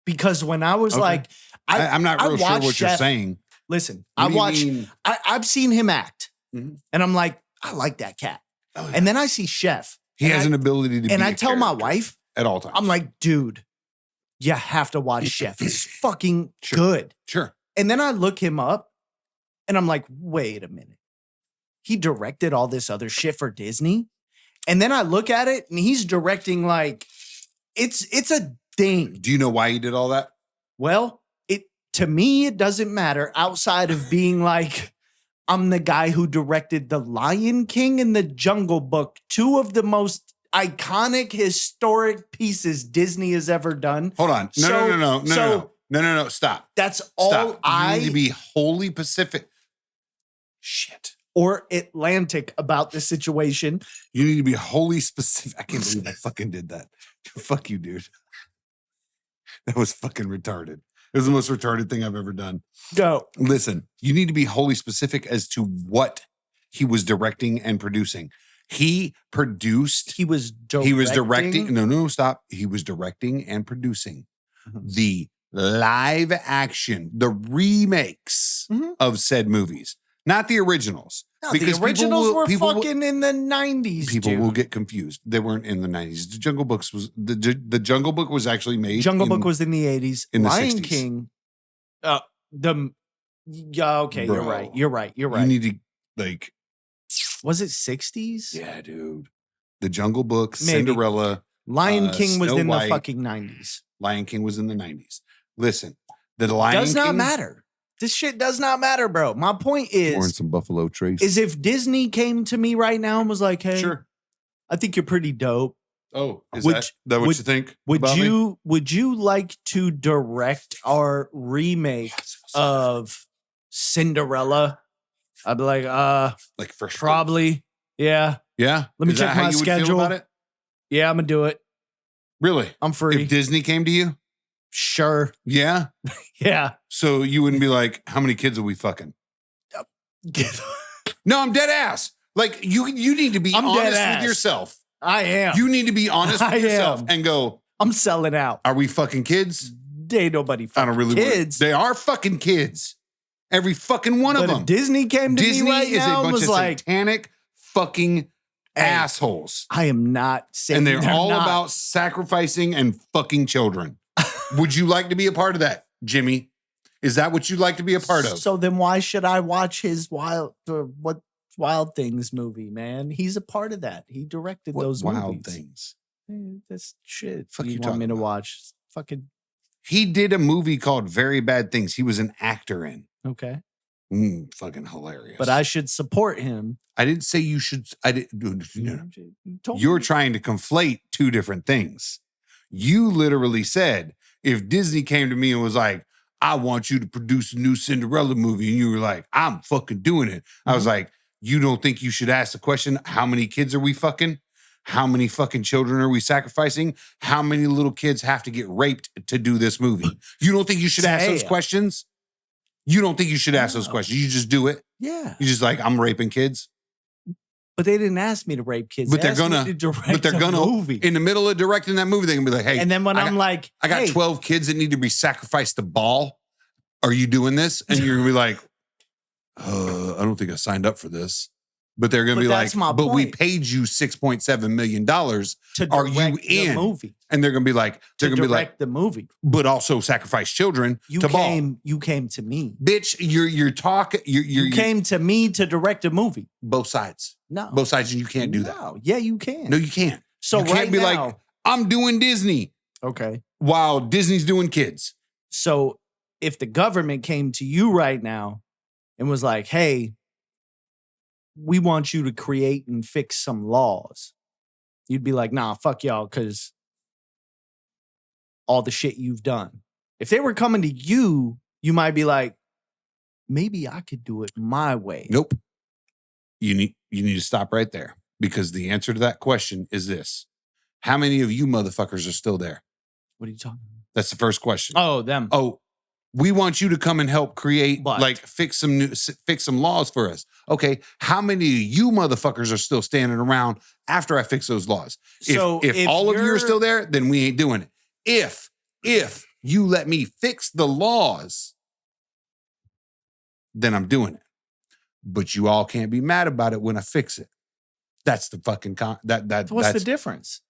Because when I was Okay. like, I'm not real sure watched what you're Chef- saying. Listen, What do you watched, mean? I've seen him act. Mhm. And I'm like, I like that cat. Oh, yeah. And then I see Chef. He and has I- an ability to And be I a tell my character wife, at all times. I'm like, dude, you have to watch Chef. He's fucking Sure. good. sure. And then I look him up and I'm like, wait a minute. He directed all this other shit for Disney. And then I look at it and he's directing like it's a thing. Do you know why he did all that? Well, to me, it doesn't matter outside of being like, I'm the guy who directed The Lion King and The Jungle Book, two of the most iconic historic pieces Disney has ever done. Hold on. No. Stop. That's all Stop. You need to be wholly Pacific. Shit. or Atlantic about the situation. You need to be wholly specific. I can't believe I fucking did that. Fuck you, dude. That was fucking retarded. It was the most retarded thing I've ever done. Go. Listen, you need to be wholly specific as to what he was directing and producing. He produced. He was directing. He was directing. No, stop. He was directing and producing the live action, the remakes Mhm. of said movies, not the originals. No, Because the people originals will- were people will- fucking in the 90s. People dude. will get confused. They weren't in the 90s. The Jungle Books was the Jungle Book was actually made. Jungle in- Book was in the 80s. in the Lion 60s. King. Yeah, okay, you're Bro, right. You're right. You're You right. need to like, Was it 60s? yeah, dude. The Jungle Book, Maybe. Cinderella, Lion King was Snow in White. the fucking 90s. Lion King was in the 90s. Listen, the Lion Does not King matter. This shit does not matter, bro. My point Pouring is some Buffalo Trace. if Disney came to me right now and was like, hey, Sure. I think you're pretty dope. Oh, is Would- that what would- you think? Would about me? you like to direct our remake of Cinderella? I'd be like, like for sure? probably. Yeah. Yeah. Let me Is that check how my you would feel schedule. about it? Yeah, I'm gonna do it. Really? I'm free. If Disney came to you, Sure. yeah. Yeah. So you wouldn't be like, how many kids are we fucking? No, I'm dead ass. Like you need to be I'm dead honest ass. with yourself. I am. You need to be honest I with yourself am. and go, I'm selling out. are we fucking kids? Ain't nobody I fucking don't really want- kids. They are fucking kids. Every fucking one But of if them. Disney came to Disney me right is now a and bunch was of like, satanic fucking Hey, assholes. I am not saying And they're all not. about sacrificing and fucking children. Would you like to be a part of that, Jimmy? Is that what you'd like to be a part of? So then why should I watch his Wild Things movie, man? He's a part of that. He directed What those wild movies. things. That's shit. Fuck you you want me talking to about? watch? Fucking He did a movie called Very Bad Things. He was an actor in. okay. Fucking hilarious. But I should support him. I didn't say you should. I didn't. No. You told You're me. trying to conflate two different things. You literally said, if Disney came to me and was like, I want you to produce a new Cinderella movie, and you were like, I'm fucking doing it. I was like, you don't think you should ask the question, how many kids are we fucking? How many fucking children are we sacrificing? How many little kids have to get raped to do this movie? You don't think you should ask those Damn. questions? You don't think you should ask those No. questions. You just do it. Yeah. You just like, I'm raping kids. But they didn't ask me to rape kids. But They they're asked me gonna- to direct But they're a gonna, movie. in the middle of directing that movie, they're gonna be like, hey, And then when I I'm like, I got hey, 12 kids that need to be sacrificed to ball. Are you doing this? And you're gonna be like, I don't think I signed up for this. But they're gonna But be like, that's my but we point. paid you $6.7 million. to are you direct the in? movie. And they're gonna be like, they're To gonna be like, direct the movie. but also sacrifice children You to ball. came to me. Bitch, you're talking, You came to me to direct a movie. both sides. No. Both sides, and you can't do that. No. Yeah, you can. No, you can't. So you can't right be now, like, I'm doing Disney okay. while Disney's doing kids. So if the government came to you right now and was like, hey, we want you to create and fix some laws, you'd be like, nah, fuck y'all, because all the shit you've done. If they were coming to you, you might be like, maybe I could do it my way. Nope. You need to stop right there, because the answer to that question is this. How many of you motherfuckers are still there? What are you talking about? That's the first question. Oh, them. Oh, we want you to come and help create, But- like fix some laws for us. Okay, how many of you motherfuckers are still standing around after I fix those laws? So If all of you are you're- still there, then we ain't doing it. If you let me fix the laws, then I'm doing it. But you all can't be mad about it when I fix it. That's the fucking What's that's the difference?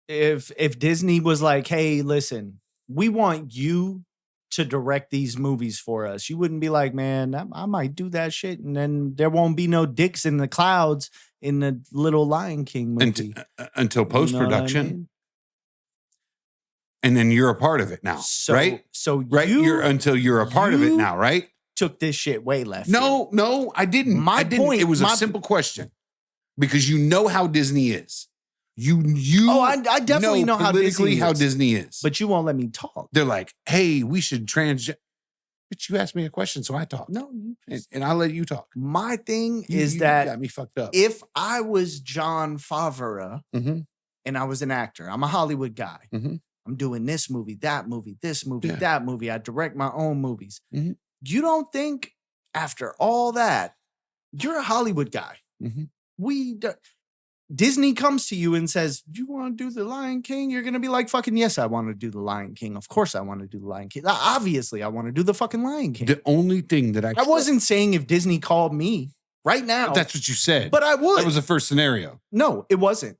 If Disney was like, hey, listen, we want you to direct these movies for us, you wouldn't be like, man, I might do that shit, and then there won't be no dicks in the clouds in the little Lion King movie. until post You know what I production, mean? and then you're a part of it now, So, right? So Right, you're a part of it you now, right? took this shit way left. field. No, I didn't. My I didn't. point- It was a my- simple question because you know how Disney is. You Oh, I definitely know how politically Disney how is. Disney is. But you won't let me talk. They're like, hey, we should But you asked me a question, so I talk. No, you And I'll let you talk. my thing You is that got me fucked up. if I was John Favreau Mhm. and I was an actor, I'm a Hollywood guy. Mhm. I'm doing this movie, that movie, this movie, Yeah. that movie. I direct my own movies. Mhm. You don't think after all that, you're a Hollywood guy. Mhm. Disney comes to you and says, "Do you want to do the Lion King?" You're gonna be like, "Fucking yes, I want to do the Lion King. Of course, I want to do the Lion King. Obviously, I want to do the fucking Lion King." The only thing that I wasn't saying if Disney called me right now, That's what you said. but I would. that was the first scenario. No, it wasn't.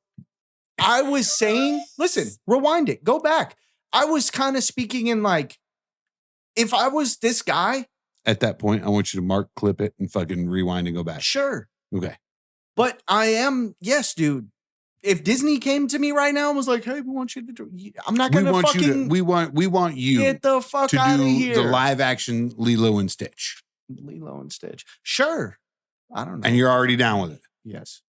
I was saying, listen, rewind it, go back. I was kind of speaking in like, if I was this guy, At that point, I want you to mark, clip it, and fucking rewind and go back. sure. Okay. But I am, yes, dude. If Disney came to me right now and was like, "Hey, we want you to do," I'm not We gonna want you fucking to. We want you get the fuck to out of do here. the live action Lilo and Stitch, Lilo and Stitch. Sure. I don't know. and you're already down with it. Yes.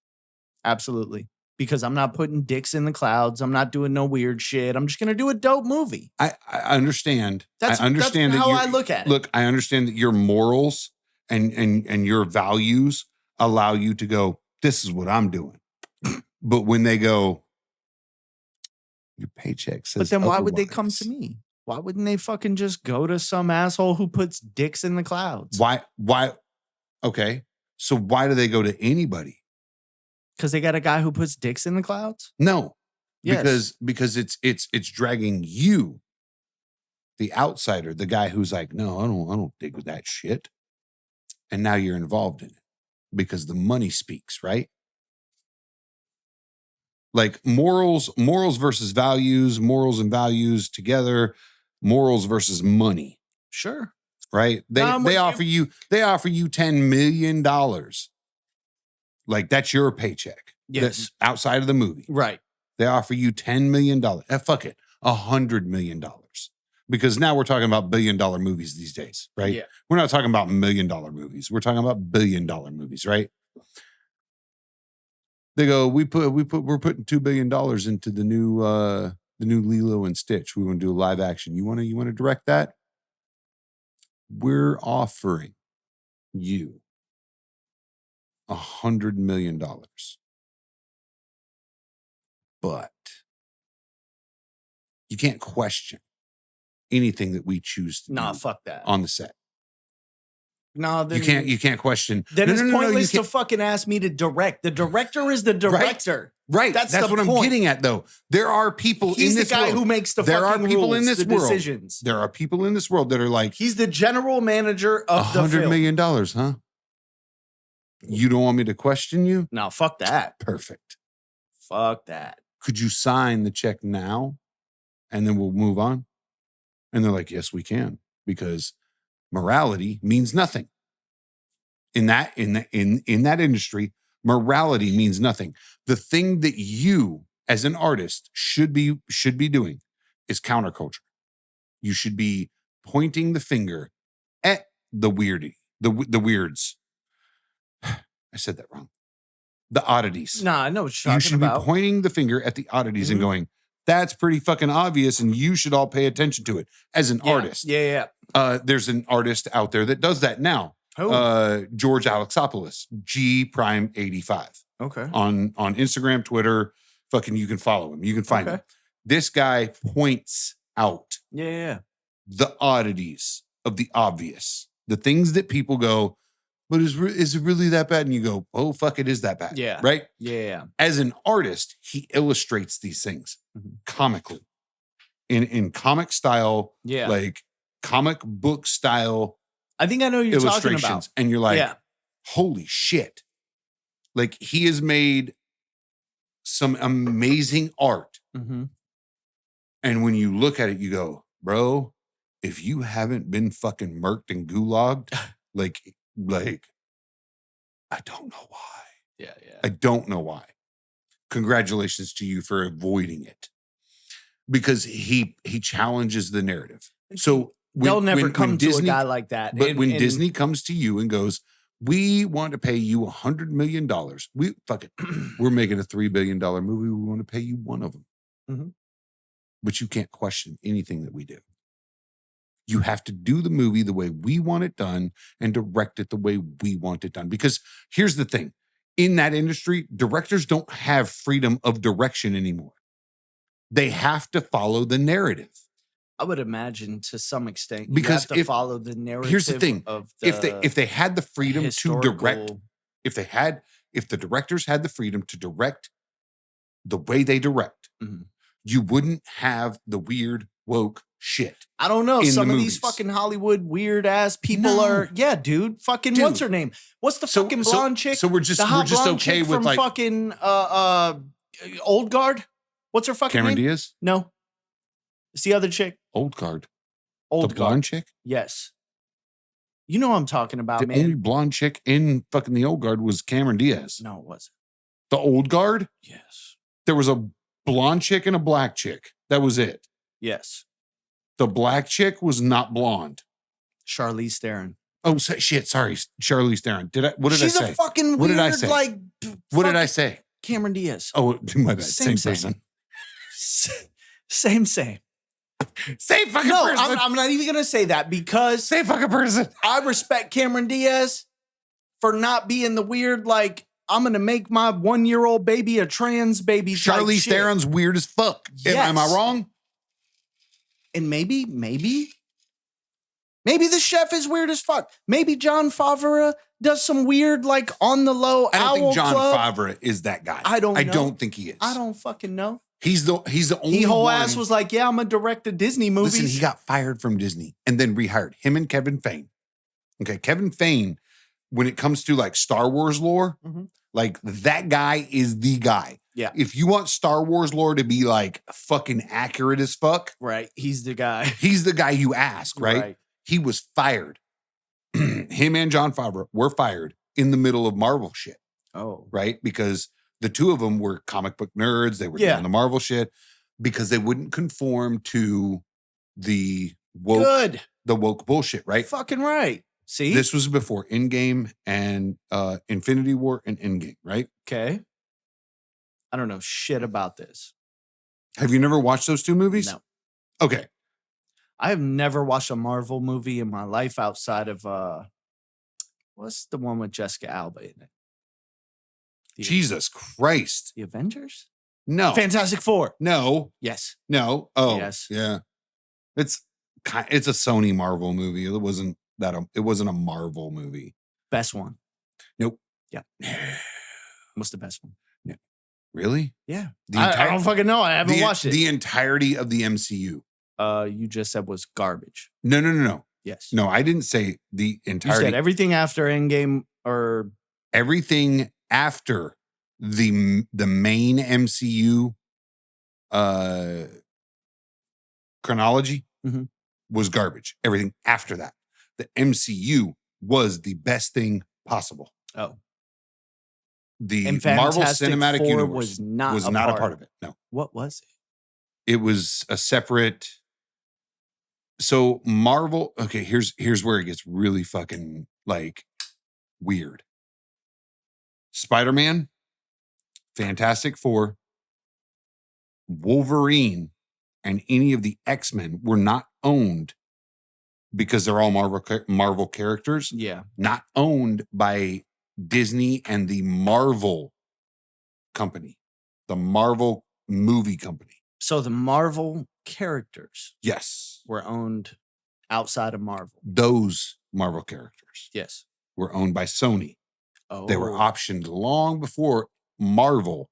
Absolutely. Because I'm not putting dicks in the clouds. I'm not doing no weird shit. I'm just gonna do a dope movie. I understand. That's I understand that's that how you're- I look at it. Look, I understand that your morals and your values allow you to go, this is what I'm doing. But when they go, your paycheck says But then why would they come otherwise. to me? Why wouldn't they fucking just go to some asshole who puts dicks in the clouds? Why? Okay. So why do they go to anybody? Because they got a guy who puts dicks in the clouds? No. Yes. Because it's dragging you, the outsider, the guy who's like, no, I don't dig with that shit. And now you're involved in it because the money speaks, right? Like morals versus values, morals and values together, morals versus money, Sure. right? They I'm with you. they offer you $10 million. Like that's your paycheck. Yes. That's outside of the movie. Right. They offer you $10 million. Fuck it, $100 million. Because now we're talking about $1 billion movies these days, right? Yeah. We're not talking about $1 million movies. We're talking about $1 billion movies, right? They go, we're putting $2 billion into the new Lilo and Stitch. We want to do a live action. You want to direct that? We're offering you $100 million. But you can't question anything that we choose to Nah, do fuck that. on the set. No, then You can't question. Then No, it's no, no, no, you pointless to can't- fucking ask me to direct. The director is the director. Right. That's That's the what I'm point. getting at, though. There are people He's in the this guy world. who makes the There are fucking people rules, in this the world. decisions. There are people in this world that are like, He's the general manager of the $100 film. million, huh? You don't want me to question you? No, fuck that. Perfect. Fuck that. Could you sign the check now and then we'll move on? And they're like, yes, we can, because morality means nothing. In that industry, morality means nothing. The thing that you as an artist should be doing is counterculture. You should be pointing the finger at the weirdy, the weirds. I said that wrong. The oddities. Nah, I know what you're You talking should about. be pointing the finger at the oddities and Mhm. going, that's pretty fucking obvious, and you should all pay attention to it as an Yeah, artist. Yeah. There's an artist out there that does that now. Oh, George Alexopoulos, G Prime 85 okay. on Instagram, Twitter. Fucking, you can follow him. You can find Okay. him. This guy points out Yeah. the oddities of the obvious, the things that people go, but is it really that bad? And you go, oh, fuck, it is that bad. Yeah. Right? Yeah. As an artist, he illustrates these things Mhm. comically in comic style, Yeah. like comic book style I think I know what you're talking illustrations. about. And you're like, Yeah. holy shit. Like he has made some amazing art. Mm-hmm. And when you look at it, you go, bro, if you haven't been fucking murked and gulagged, like, I don't know why. Yeah. I don't know why. Congratulations to you for avoiding it. Because he challenges the narrative. So They'll never when come Disney, to a guy like that. But when Disney comes to you and goes, we want to pay you $100 million. We fuck it. We're making a $3 billion movie. We want to pay you one of them. Mhm. But you can't question anything that we do. You have to do the movie the way we want it done and direct it the way we want it done. Because here's the thing. In that industry, directors don't have freedom of direction anymore. They have to follow the narrative. I would imagine to some extent Because you have to follow the narrative. Here's the thing. Of If they had the freedom to direct, historical- if the directors had the freedom to direct the way they direct, Mhm. you wouldn't have the weird woke shit. I don't know. in the Some of these movies. fucking Hollywood weird ass people No. are. Yeah, dude. Fucking Dude. what's her name? What's the fucking blonde chick? So we're just the hot blonde okay chick with from like fucking Old Guard. What's her fucking Cameron name? Diaz, No, it's the other chick. Old Guard, Old the Guard. blonde chick. Yes. You know what I'm talking about, The man. only blonde chick in fucking the Old Guard was Cameron Diaz. No, it wasn't. The Old Guard, Yes. there was a blonde chick and a black chick. That was it. Yes. The black chick was not blonde. Charlize Theron. Oh shit! Sorry, Charlize Theron. What did She's I say? a fucking What did I weird, say? like. What did I fuck- say? Cameron Diaz. Oh, my bad. Same Same. person. Same. Same fucking No, person. I'm not even gonna say that because Same fucking person. I respect Cameron Diaz for not being the weird, like, I'm gonna make my 1-year-old baby a trans baby. type Charlize shit. Theron's weird as fuck. Am I Yes. wrong? And maybe the chef is weird as fuck. Maybe John Favreau does some weird, like, on the low I don't owl think John club. Favreau is that guy. I don't I know. don't think he is. I don't fucking know. He's the only He whole one. ass was like, yeah, I'm gonna direct a Disney movie. Listen, he got fired from Disney and then rehired. Him and Kevin Feige. Okay, Kevin Feige, when it comes to like Star Wars lore, Mhm. like that guy is the guy. Yeah. If you want Star Wars lore to be like fucking accurate as fuck, Right. He's the guy. he's the guy you ask, right? He was fired. Him and John Favreau were fired in the middle of Marvel shit, Oh. right? Because the two of them were comic book nerds. They were Yeah. doing the Marvel shit because they wouldn't conform to the woke, Good. the woke bullshit, right? Fucking right. See? This was before Endgame and Infinity War and Endgame, right? Okay. I don't know shit about this. Have you never watched those two movies? No. Okay. I have never watched a Marvel movie in my life outside of what's the one with Jessica Alba in it? The, Jesus Christ. The Avengers? No. Fantastic Four. No. Yes. No. Oh, Yes. yeah. It's a Sony Marvel movie. It wasn't a Marvel movie. Best one. Nope. Yeah. What's the best one? Really? Yeah. The I don't fucking know. I haven't watched it. The entirety of the MCU. You just said was garbage. No. Yes. No, I didn't say the You entirety. said everything after Endgame or Everything after the main MCU chronology Mhm. was garbage. Everything after that, the MCU was the best thing possible. oh. The And Marvel Fantastic Cinematic Four Universe was not a a part part of it. No, What was it was a separate. So Marvel. Okay, here's where it gets really fucking like weird. Spider-Man, Fantastic Four, Wolverine, and any of the X-Men were not owned because they're all Marvel characters, it? Yeah. not owned by Disney and the Marvel company, the Marvel movie company. So the Marvel characters Yes. were owned outside of Marvel. Those Marvel characters Yes. were owned by Sony. Oh, They were optioned long before Marvel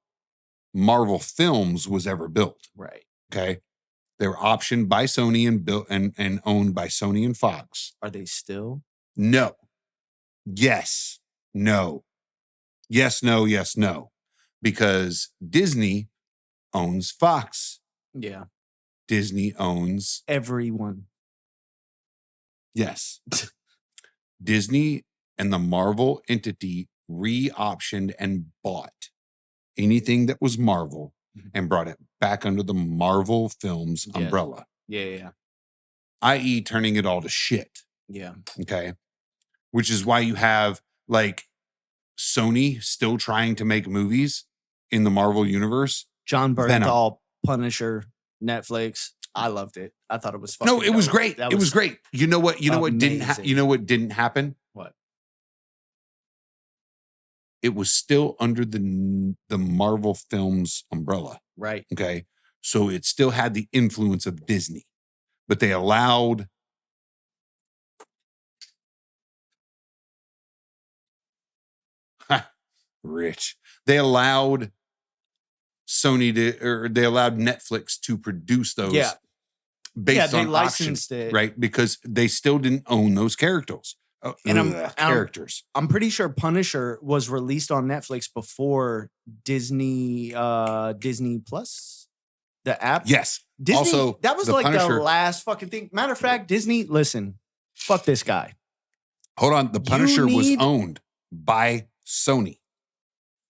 Films was ever built. right. Okay. They were optioned by Sony and built and owned by Sony and Fox. Are they still? No. Yes. No. Yes, no, yes, no. Because Disney owns Fox. Yeah. Disney owns, Everyone. yes. Disney and the Marvel entity re-optioned and bought anything that was Marvel and brought it back under the Marvel Films Yes. umbrella, Yeah. i.e. turning it all to shit. Yeah. Okay. Which is why you have like Sony still trying to make movies in the Marvel universe. John Venom. Bernthal, Punisher, Netflix. I loved it. I thought it was fucking No, it was dope. great. That It was great. You know what? You know what didn't amazing. you know what didn't happen? What? It was still under the Marvel Films umbrella. Right. Okay. So it still had the influence of Disney, but they allowed rich. They allowed Sony to, or they allowed Netflix to produce those Yeah. based they on licensed options, it. right? Because they still didn't own those characters. And Characters. I'm pretty sure Punisher was released on Netflix before Disney Disney Plus, the app. Yes. Disney, Also, that was the like Punisher- the last fucking thing. Matter of fact, Disney, listen, fuck this guy. Hold on. The Punisher was need- owned by Sony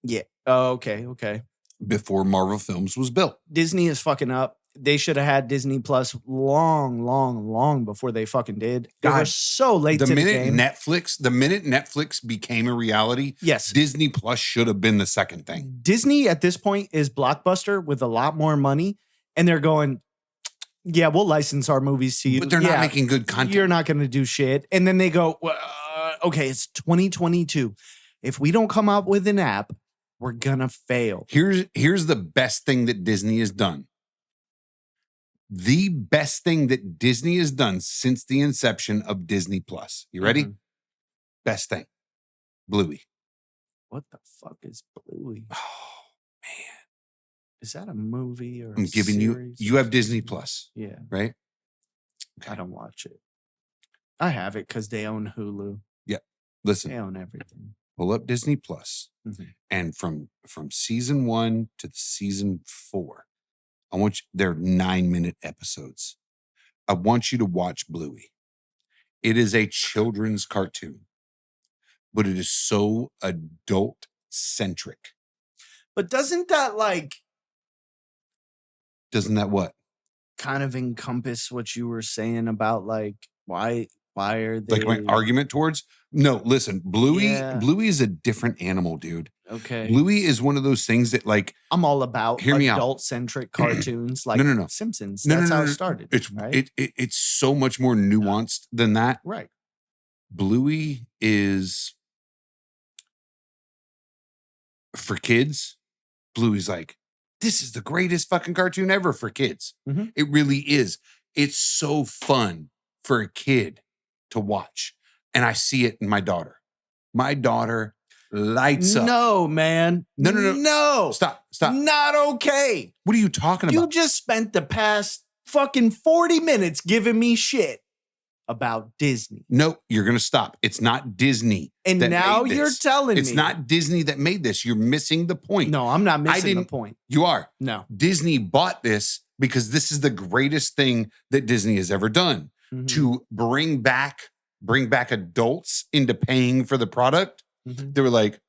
Yeah. Oh, okay. before Marvel Films was built. Disney is fucking up. They should have had Disney Plus long before they fucking did. They were God, so late The to the minute game. Netflix became a reality, Yes. Disney Plus should have been the second thing. Disney at this point is Blockbuster with a lot more money, and they're going, yeah, we'll license our movies to you. But they're not Yeah, making good content. You're not going to do shit. And then they go, well, okay, it's 2022. If we don't come up with an app, we're going to fail. Here's the best thing that Disney has done. The best thing that Disney has done since the inception of Disney Plus. You ready? Mhm. Best thing. Bluey. What the fuck is Bluey? Oh, man. Is that a movie or I'm giving series? you have Disney Plus, Yeah, right? I don't watch it. I have it because they own Hulu. Listen, They own everything. pull up Disney Plus, Mhm. and from season 1 to season 4, I want you, they're 9-minute episodes. I want you to watch Bluey. It is a children's cartoon, but it is so adult centric. But doesn't that like Doesn't that what? kind of encompass what you were saying about like why are they Like my argument towards? No, listen, Bluey Yeah. is a different animal, dude. Okay. Bluey is one of those things that like I'm all about Hear me out. adult centric cartoons like No. Simpsons. No, That's no, how no, it started. it's right. it's so much more nuanced than that. Right. Bluey is for kids. Bluey's like, this is the greatest fucking cartoon ever for kids. Mhm. It really is. It's so fun for a kid to watch. And I see it in my daughter. My daughter lights up. No, man. No. No. Stop. Not okay. What are you talking You about? just spent the past fucking 40 minutes giving me shit about Disney. No, you're going to stop. It's not Disney. And that now made you're this. telling me. It's not Disney that made this. You're missing the point. No, I'm not missing the didn't- point. You are. No. Disney bought this because this is the greatest thing that Disney has ever done Mhm. to bring back adults into paying for the product. Mhm. They were like,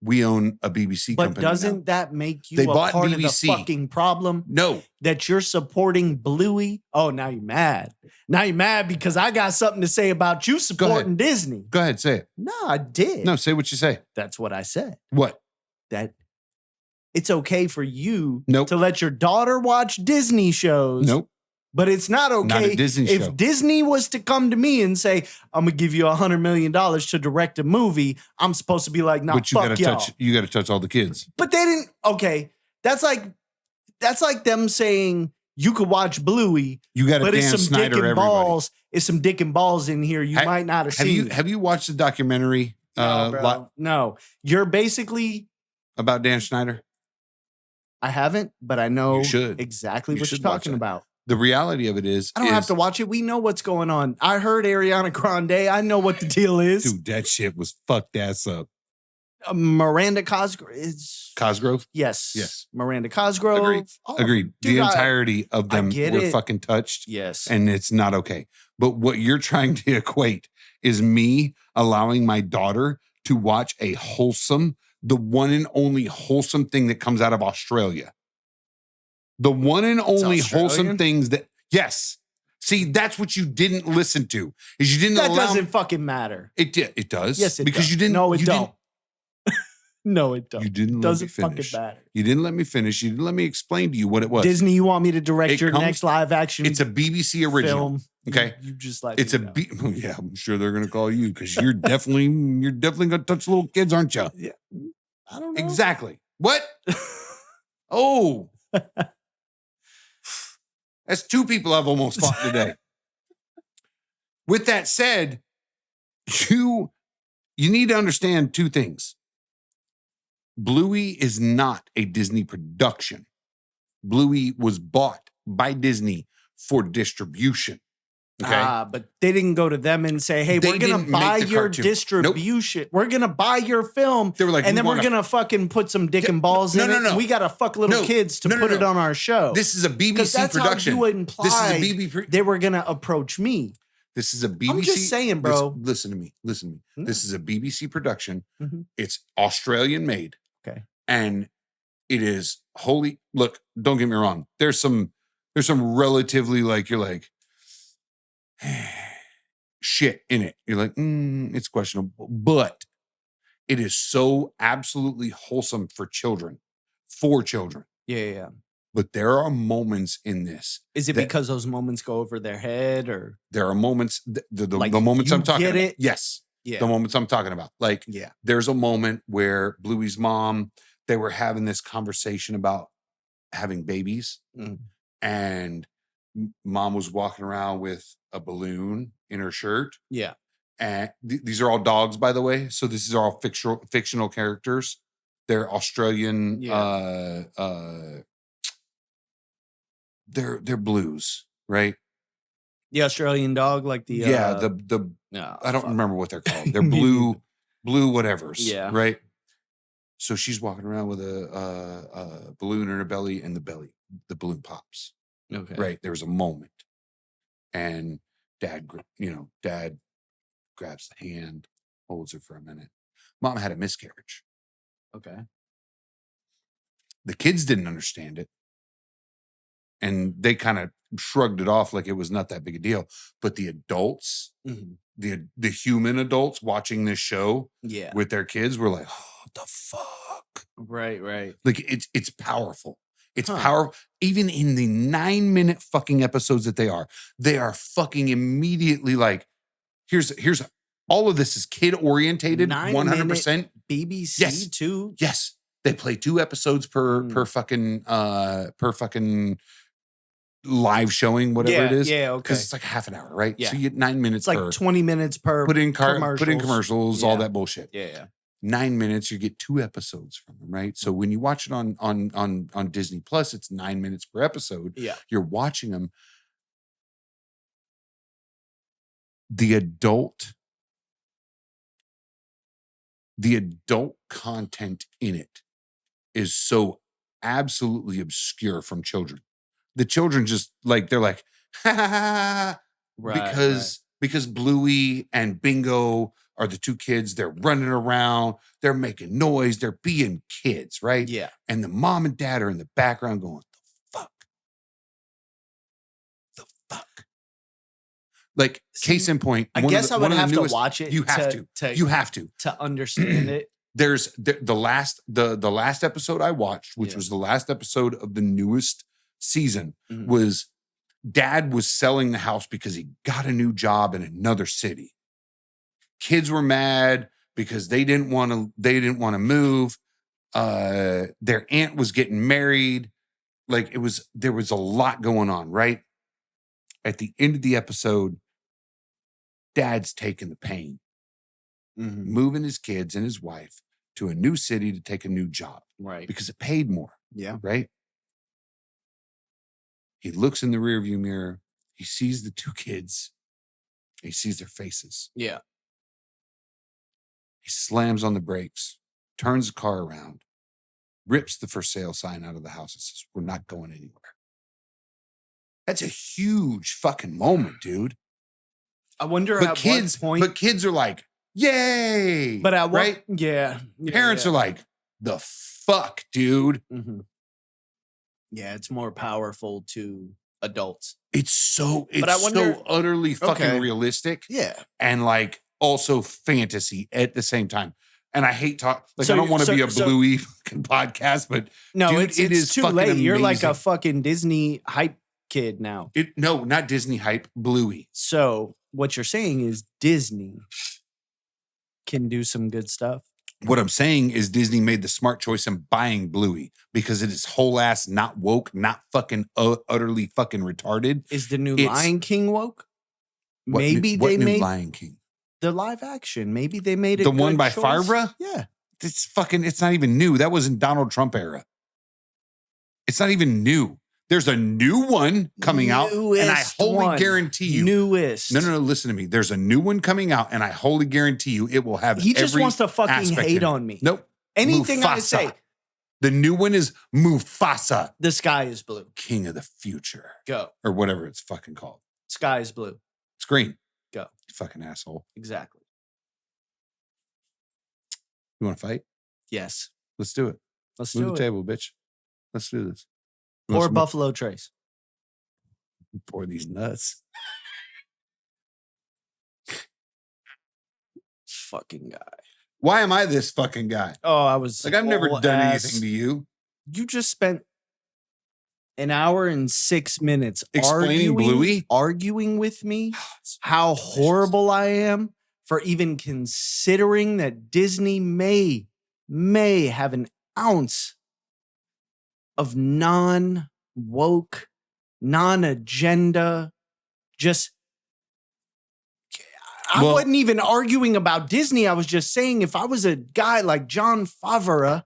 we own a BBC But company. now." doesn't that make you They a bought part BBC. of the fucking problem? No, That you're supporting Bluey? Oh, now you're mad. Now you're mad because I got something to say about you supporting Disney. go ahead, say it. No, I did. No, say what you say. That's what I said. What? That it's okay for you Nope. to let your daughter watch Disney shows. Nope. But it's not Not okay a Disney if show. Disney was to come to me and say, I'm gonna give you $100 million to direct a movie. I'm supposed to be like, nah, But you fuck gotta y'all. touch. You gotta touch all the kids. But they didn't. Okay, that's like them saying You could watch Bluey, You got a but it's Dan some dick Snyder, and everybody. balls. It's some dick and balls in here. You might not have seen. Have you watched the documentary No, bro. No, you're basically. about Dan Schneider? I haven't, but I know You should. exactly You what you're should watch talking it. about. The reality of it is, I don't have to watch it. We know what's going on. I heard Ariana Grande. I know what the deal is. dude, that shit was fucked ass up. Miranda Cosgrove is Cosgrove? yes, Yes. Miranda Cosgrove. Agreed. all of them. Agreed. Dude, the I- entirety of them get were it. fucking touched, yes, and it's not okay. But what you're trying to equate is me allowing my daughter to watch the one and only wholesome thing that comes out of Australia. The one and only Australian? wholesome things that, yes. See, that's what you didn't listen to. Is you didn't that allow doesn't fucking matter. it does. Yes, it because does. you didn't. No, it you don't. No, it Didn't, don't. you didn't let me Doesn't finish. fucking matter. You didn't let me finish. You didn't let me explain to you what it was. Disney, you want me to direct It your comes- next live action? It's a BBC original. film. Okay. you just like It's a yeah. I'm sure they're gonna call you because you're definitely gonna touch little kids, aren't you? Yeah. I don't know. Exactly. What? Oh, that's two people I've almost fought today. With that said, you need to understand two things. Bluey is not a Disney production. Bluey was bought by Disney for distribution. Okay. But they didn't go to them and say, "Hey, They we're gonna didn't make buy the your cartoon. Nope. distribution. We're gonna buy your film, They were like, and then we're wanna- gonna fucking put some dick and balls No, in no, it. no. And we gotta fuck little No. kids to No, no, put no. it on our show." This is a Because BBC that's production. how you imply This is a BBC. they were gonna approach me. This is a BBC. I'm just saying, bro. Listen to me. Listen to me. No. This is a BBC production. Mhm. It's Australian made. Okay. And it is holy. Look, don't get me wrong. There's some relatively like you're like shit in it. You're like, it's questionable, but it is so absolutely wholesome for children. Yeah. But there are moments in this. Is it That- because those moments go over their head, or There are moments. The Like, moments you I'm talking get about. it? Yes. yeah, The moments I'm talking about. Like yeah, there's a moment where Bluey's mom, they were having this conversation about having babies, Mm. and mom was walking around with a balloon in her shirt. yeah, And these are all dogs, by the way. So this is all fictional characters. They're Australian. They're blues, right? the Australian dog, like the the no, I don't fuck. remember what they're called. They're Me blue whatevers. Yeah. Right. So she's walking around with a balloon in her belly, and the balloon pops. Okay, Right. There was a moment, and dad grabs the hand, holds her for a minute. Mom had a miscarriage. okay, The kids didn't understand it, and they kind of shrugged it off like it was not that big a deal. But the adults, Mhm. the human adults watching this show yeah, with their kids were like, "Oh, what the fuck!" right, Like it's powerful. It's Huh. powerful. Even in the 9-minute fucking episodes that they are fucking immediately like, here's all of this is kid orientated, 9 100%. BBC Yes. too. Yes, they play 2 episodes per Mm. per fucking live showing, whatever it is. Yeah, okay. Because it's like half an hour, right? Yeah. So you get 9 minutes It's like per. 20 minutes per. Put in commercials, all Yeah. that bullshit. Yeah. 9 minutes, you get 2 episodes from them, right? So when you watch it on Disney Plus, it's 9 minutes per episode. Yeah. You're watching them. The adult content in it is so absolutely obscure from children. The children just like they're like, ha, ha, ha, Right. because Bluey and Bingo are the 2 kids. They're running around, they're making noise, they're being kids, right? Yeah. And the mom and dad are in the background going, the fuck. Like, case in point, I one of guess the- I would one of the have to newest- watch it. You have to. You have to. to understand it. There's the last episode I watched, which Yeah. was the last episode of the newest season, Mhm. was dad was selling the house because he got a new job in another city. Kids were mad because they didn't want to move. Their aunt was getting married. like there was a lot going on, right? At the end of the episode, dad's taking the pain, moving his kids and his wife to a new city to take a new job Right. because it paid more, Yeah. right? He looks in the rearview mirror. He sees the two kids. He sees their faces. Yeah. He slams on the brakes, turns the car around, rips the for sale sign out of the house and says, "We're not going anywhere." That's a huge fucking moment, dude. I wonder But at kids, what point. but kids are like, "Yay!" But at what? right? Yeah. Parents are like, "The fuck, dude." Mm-hmm. Yeah, it's more powerful to adults. It's so But I wonder- so utterly fucking Okay. realistic Yeah. and like also fantasy at the same time. And I hate talk like So I don't you- want to so- be a so- Bluey fucking podcast, but No, dude, it's it is too fucking late. You're like a amazing. fucking Disney hype kid now. no, not Disney hype, Bluey. So what you're saying is Disney can do some good stuff. What I'm saying is Disney made the smart choice in buying Bluey because it is whole ass not woke, not fucking utterly fucking retarded. Is the new It's- Lion King woke? What Maybe new, what they new made Lion King. the live action. Maybe they made it The one by Favreau? Yeah. It's not even new. That was in Donald Trump era. It's not even new. There's a new one coming out, and I Newest wholly one. guarantee you. Newest. No, listen to me. There's a new one coming out, and I wholly guarantee you it will have He just every wants to fucking aspect hate in it. on me. Nope. Anything I Mufasa. say, The new one is Mufasa, the sky is blue. King of the Future, Go. or whatever it's fucking called. Sky is blue. It's green. Go. You fucking asshole. Exactly. You want to fight? Yes. Let's do it. Let's Move do the it. table, bitch. Let's do this. Pour Let's Buffalo Trace. pour these nuts. Fucking guy. Why am I this fucking guy? Oh, I was Like I've never whole done ass- anything to you. You just spent an hour and 6 minutes Explaining Bluey? arguing with me It's how delicious. horrible I am for even considering that Disney may have an ounce of non-woke, non-agenda, just I Well- wasn't even arguing about Disney. I was just saying if I was a guy like Jon Favreau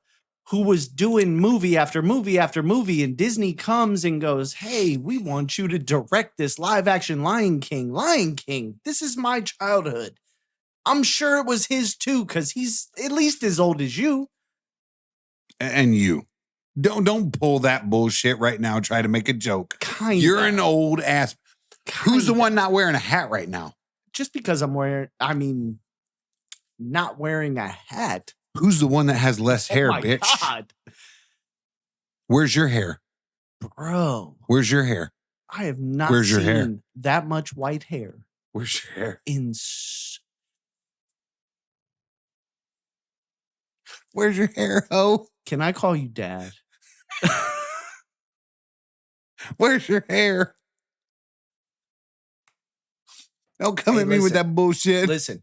who was doing movie after movie after movie, and Disney comes and goes, "Hey, we want you to direct this live action Lion King. Lion King, this is my childhood." I'm sure it was his too, because he's at least as old as you. And you. Don't pull that bullshit right now. Try to make a joke. Kind You're an old ass. Who's the one not wearing a hat right now? Just because I'm not wearing a hat. Who's the one that has less hair, Oh my bitch? God, Where's your hair? bro. Where's your hair? I have not Where's your seen hair? that much white hair Where's your hair? in Where's your hair, ho? Can I call you dad? Where's your hair? Don't come Hey, at me with listen. that bullshit. Listen,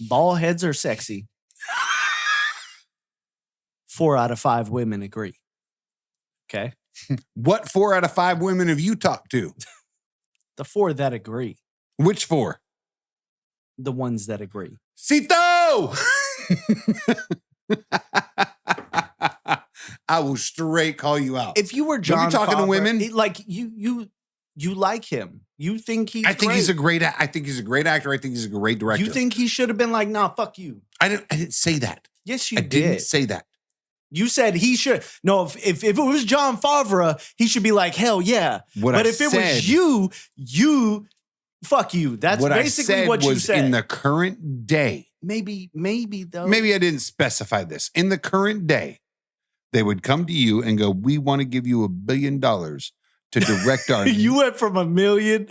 bald heads are sexy. 4 out of 5 women agree. Okay. What 4 out of 5 women have you talked to? The 4 that agree, Which 4? the ones that agree. Cito! I will straight call you out. If you were Don't be John talking to Favreau, women. like you like him. You think he's I think he's great. I think he's a great actor. I think he's a great director. You think he should have been like, "Nah, fuck you." I didn't say that. Yes, you I did. didn't say that. You said he should. No, if it was John Favreau, he should be like, "Hell yeah." What But I if it said, was you fuck you. That's what basically I said what you was said. in the current day. maybe though. Maybe I didn't specify this. In the current day, they would come to you and go, "We want to give you $1 billion to direct our." You went from 1 million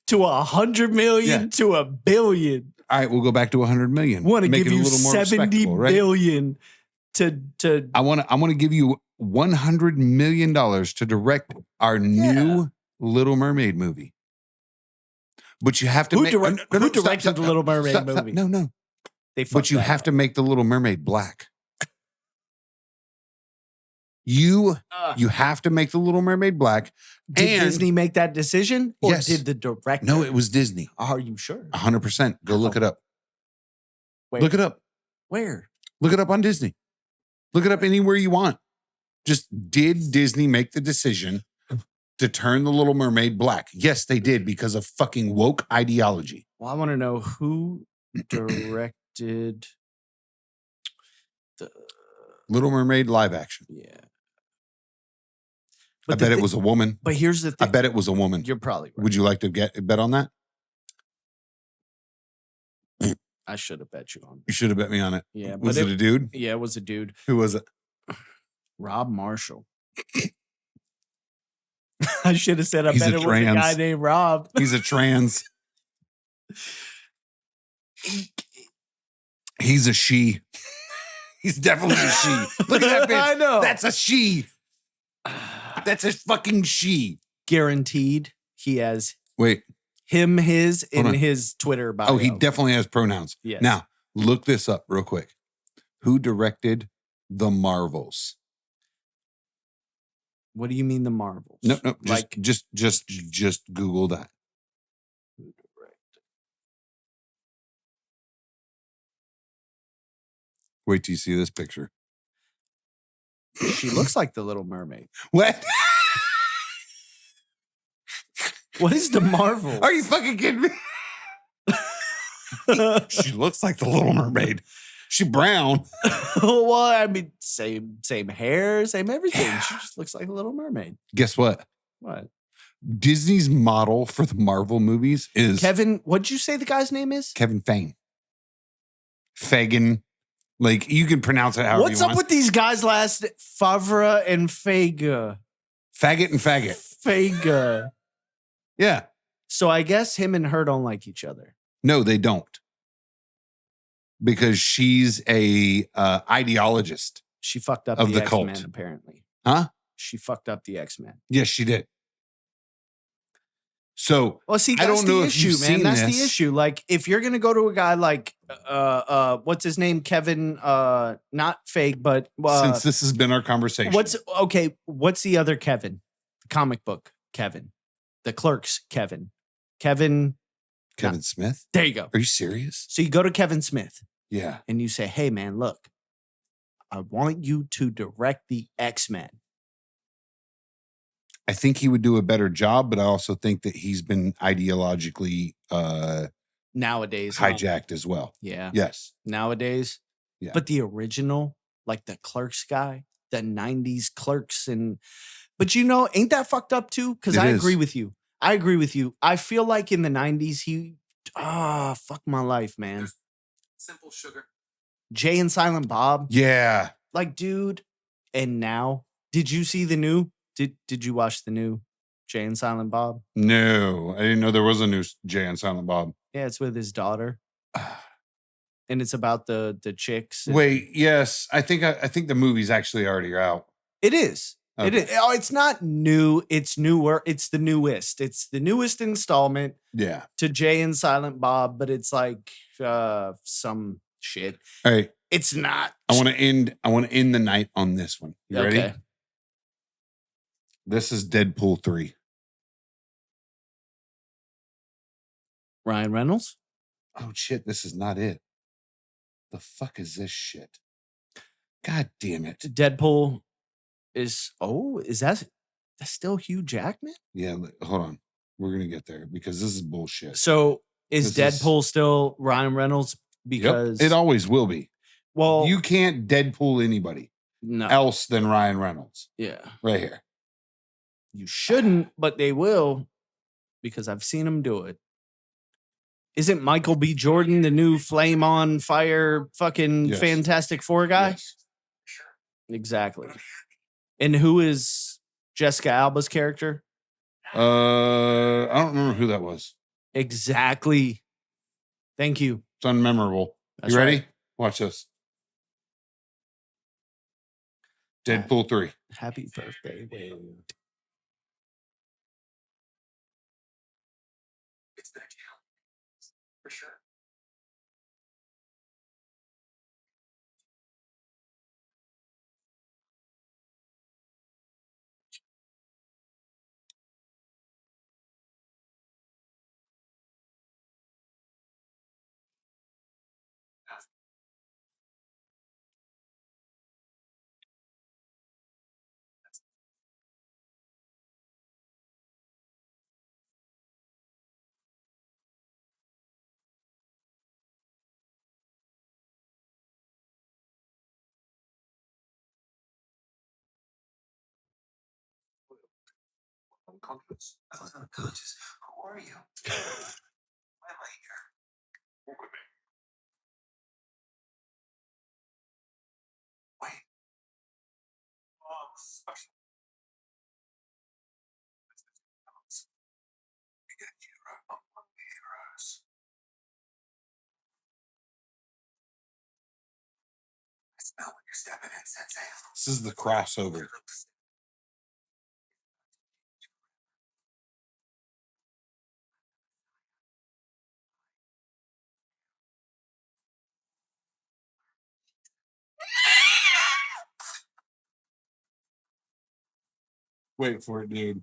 to 100 million Yeah. to $1 billion. All right, we'll go back to 100 million. Want to Make give it a you little more 70 respectable, right? billion to I want to give you $100 million to direct our new Little Mermaid movie. But you have to Who make direct- no, who stop, directed stop, the stop, Little Mermaid stop, stop. movie? No. they But you have to make the Little Mermaid black. You Ugh. have to make the Little Mermaid black. Did and- Disney make that decision, or Yes. did the director? No, it was Disney. Are you sure? 100%. Go look it up. Where? Look it up. Where? Look it up on Disney. Look it up anywhere you want. Just did Disney make the decision to turn the Little Mermaid black? Yes, they did because of fucking woke ideology. Well, I want to know who directed the. Little Mermaid live action. Yeah. I bet it was a woman. But here's the I thing. bet it was a woman. You're probably right. Would you like to bet on that? I should have bet you on. You should have bet me on it. Yeah. Was it a dude? Yeah, it was a dude. Who was it? Rob Marshall. I should have said I He's bet a it was a guy trans. named Rob. He's a trans. He's a she. He's definitely a she. Look at that bitch. I know. That's a she. That's a fucking she. Guaranteed he has Wait. him, his, Hold in on. his Twitter bio. Oh, he definitely has pronouns. Yes. Now, look this up real quick. Who directed The Marvels? What do you mean the Marvels? No, like just Google that. Wait till you see this picture. she looks like the Little Mermaid. What? What is the Marvel? Are you fucking kidding me? She looks like the Little Mermaid. She brown. Well, I mean, same hair, same everything. Yeah. She just looks like a Little Mermaid. Guess what? What? Disney's model for the Marvel movies is Kevin, what'd you say the guy's name is? Kevin Feige. Fagan. Like, you can pronounce it however What's you up want. with these guys last Favre and Fega? Faggot and faggot. Fega. Yeah. So I guess him and her don't like each other. No, they don't. Because she's a ideologist. She fucked up Of the the cult. X-Men, apparently. Huh? She fucked up the X-Men. Yes, she did. So Well, see, I that's don't know the if you've issue, man. seen That's this. the issue. Like, if you're gonna go to a guy like what's his name? Kevin, not fake, but since this has been our conversation, what's the other Kevin? The comic book Kevin. The Clerks Kevin. Kevin Smith? There you go. Are you serious? So you go to Kevin Smith Yeah. and you say, hey man, look, I want you to direct the X-Men. I think he would do a better job, but I also think that he's been ideologically Nowadays. hijacked as well. Yeah. Yes. Nowadays. Yeah. But the original, like the Clerks guy, the 90s Clerks, but ain't that fucked up too? Because It I is. agree with you. I feel like in the 90s, fuck my life, man. Simple sugar. Jay and Silent Bob. Yeah. Like, dude. And now, did you see the new? Did you watch the new Jay and Silent Bob? No, I didn't know there was a new Jay and Silent Bob. Yeah, it's with his daughter. And it's about the chicks. and- Wait, yes, I think the movie's actually already out. It is. It Okay. is. Oh, it's not new. It's newer. It's the newest. It's the newest installment Yeah. to Jay and Silent Bob, but it's like some shit. All right. It's not. I want to end the night on this one. You ready? Okay. This is Deadpool 3. Ryan Reynolds. Oh shit, this is not it. The fuck is this shit? God damn it. Deadpool is. Oh, is that's still Hugh Jackman? Yeah, hold on. We're gonna get there because this is bullshit. So is This is- Deadpool still Ryan Reynolds? Because Yep, it always will be. well, You can't Deadpool anybody no, else than Ryan Reynolds. yeah, Right here. you shouldn't, but they will because I've seen them do it. Isn't Michael B. Jordan the new flame on fire fucking Yes. Fantastic Four guy? Yes. Exactly. And who is Jessica Alba's character? I don't remember who that was. Exactly. Thank you. It's unmemorable. That's You ready? right. Watch this. Deadpool 3. Happy birthday, Wayne. It's the next for sure. unconscious. I was unconscious. Who are you? Why am I here? Walk with me. Wait. Oh, special. Be a hero among heroes. I smell what you're stepping in, Sensei. This is the crossover. Wait for it, dude.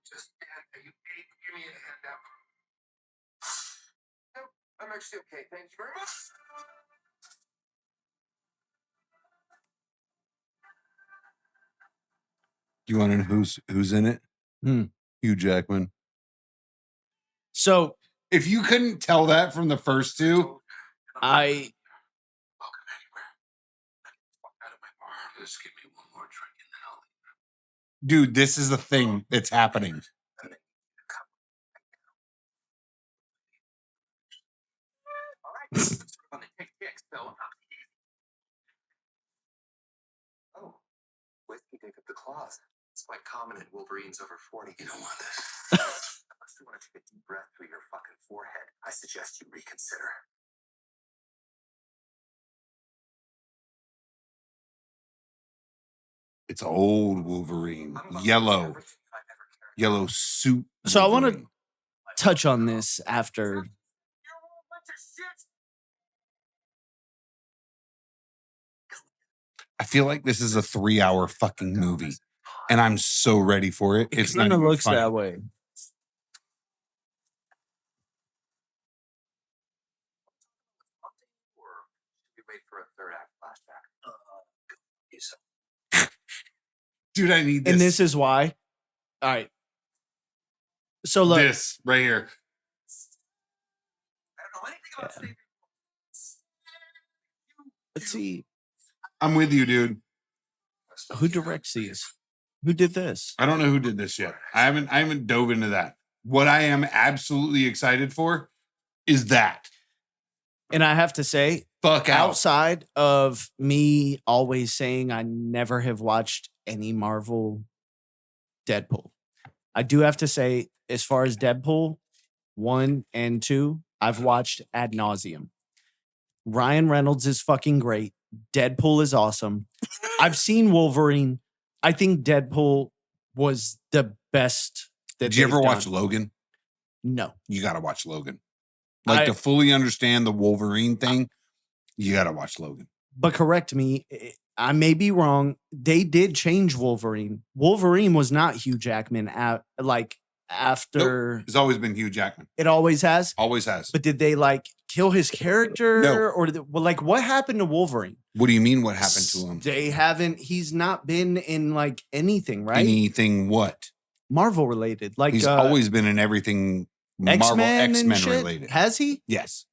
Just you give me a handout. No, I'm actually okay. Thank you very much. Do you want to know who's in it? Hugh Jackman. So If you couldn't tell that from the first two, I Welcome anywhere. Walk out of my bar. Just give me one more drink and then I'll leave. dude, this is the thing that's happening. All right. Sort of on the tick, so. Oh, whiskey take up the claws. It's quite common in Wolverines over 40. You don't want this. Unless you want to take a deep breath through your fucking forehead, I suggest you reconsider. It's old Wolverine, yellow suit. So I wanna- Wolverine. touch on this after. You're a bunch of shit. I feel like this is a 3-hour fucking movie, and I'm so ready for it. It's not Kind of even looks funny. that way. Or should we wait for a third act flashback? Dude, I need this. And this is why. All right. So look, this right here. I don't know anything about saving. let's see I'm with you, dude. who directs these. Who did this? I don't know who did this yet. I haven't dove into that. What I am absolutely excited for is that. And I have to say, Fuck out. outside of me always saying I never have watched any Marvel Deadpool, I do have to say, as far as Deadpool 1 and 2, I've watched ad nauseum. Ryan Reynolds is fucking great. Deadpool is awesome. I've seen Wolverine. I think Deadpool was the best. That Did you ever they've watch done. Logan? No. You got to watch Logan. Like to fully understand the Wolverine thing, you got to watch Logan. But correct me, I may be wrong. They did change Wolverine. Wolverine was not Hugh Jackman after It's always been Hugh Jackman. it always has. Always has. But did they kill his character? No. Or what happened to Wolverine? What do you mean? What happened to him? They haven't. He's not been in anything, right? Anything what? Marvel related. He's always been in everything Marvel X-Men related. Has he? Yes.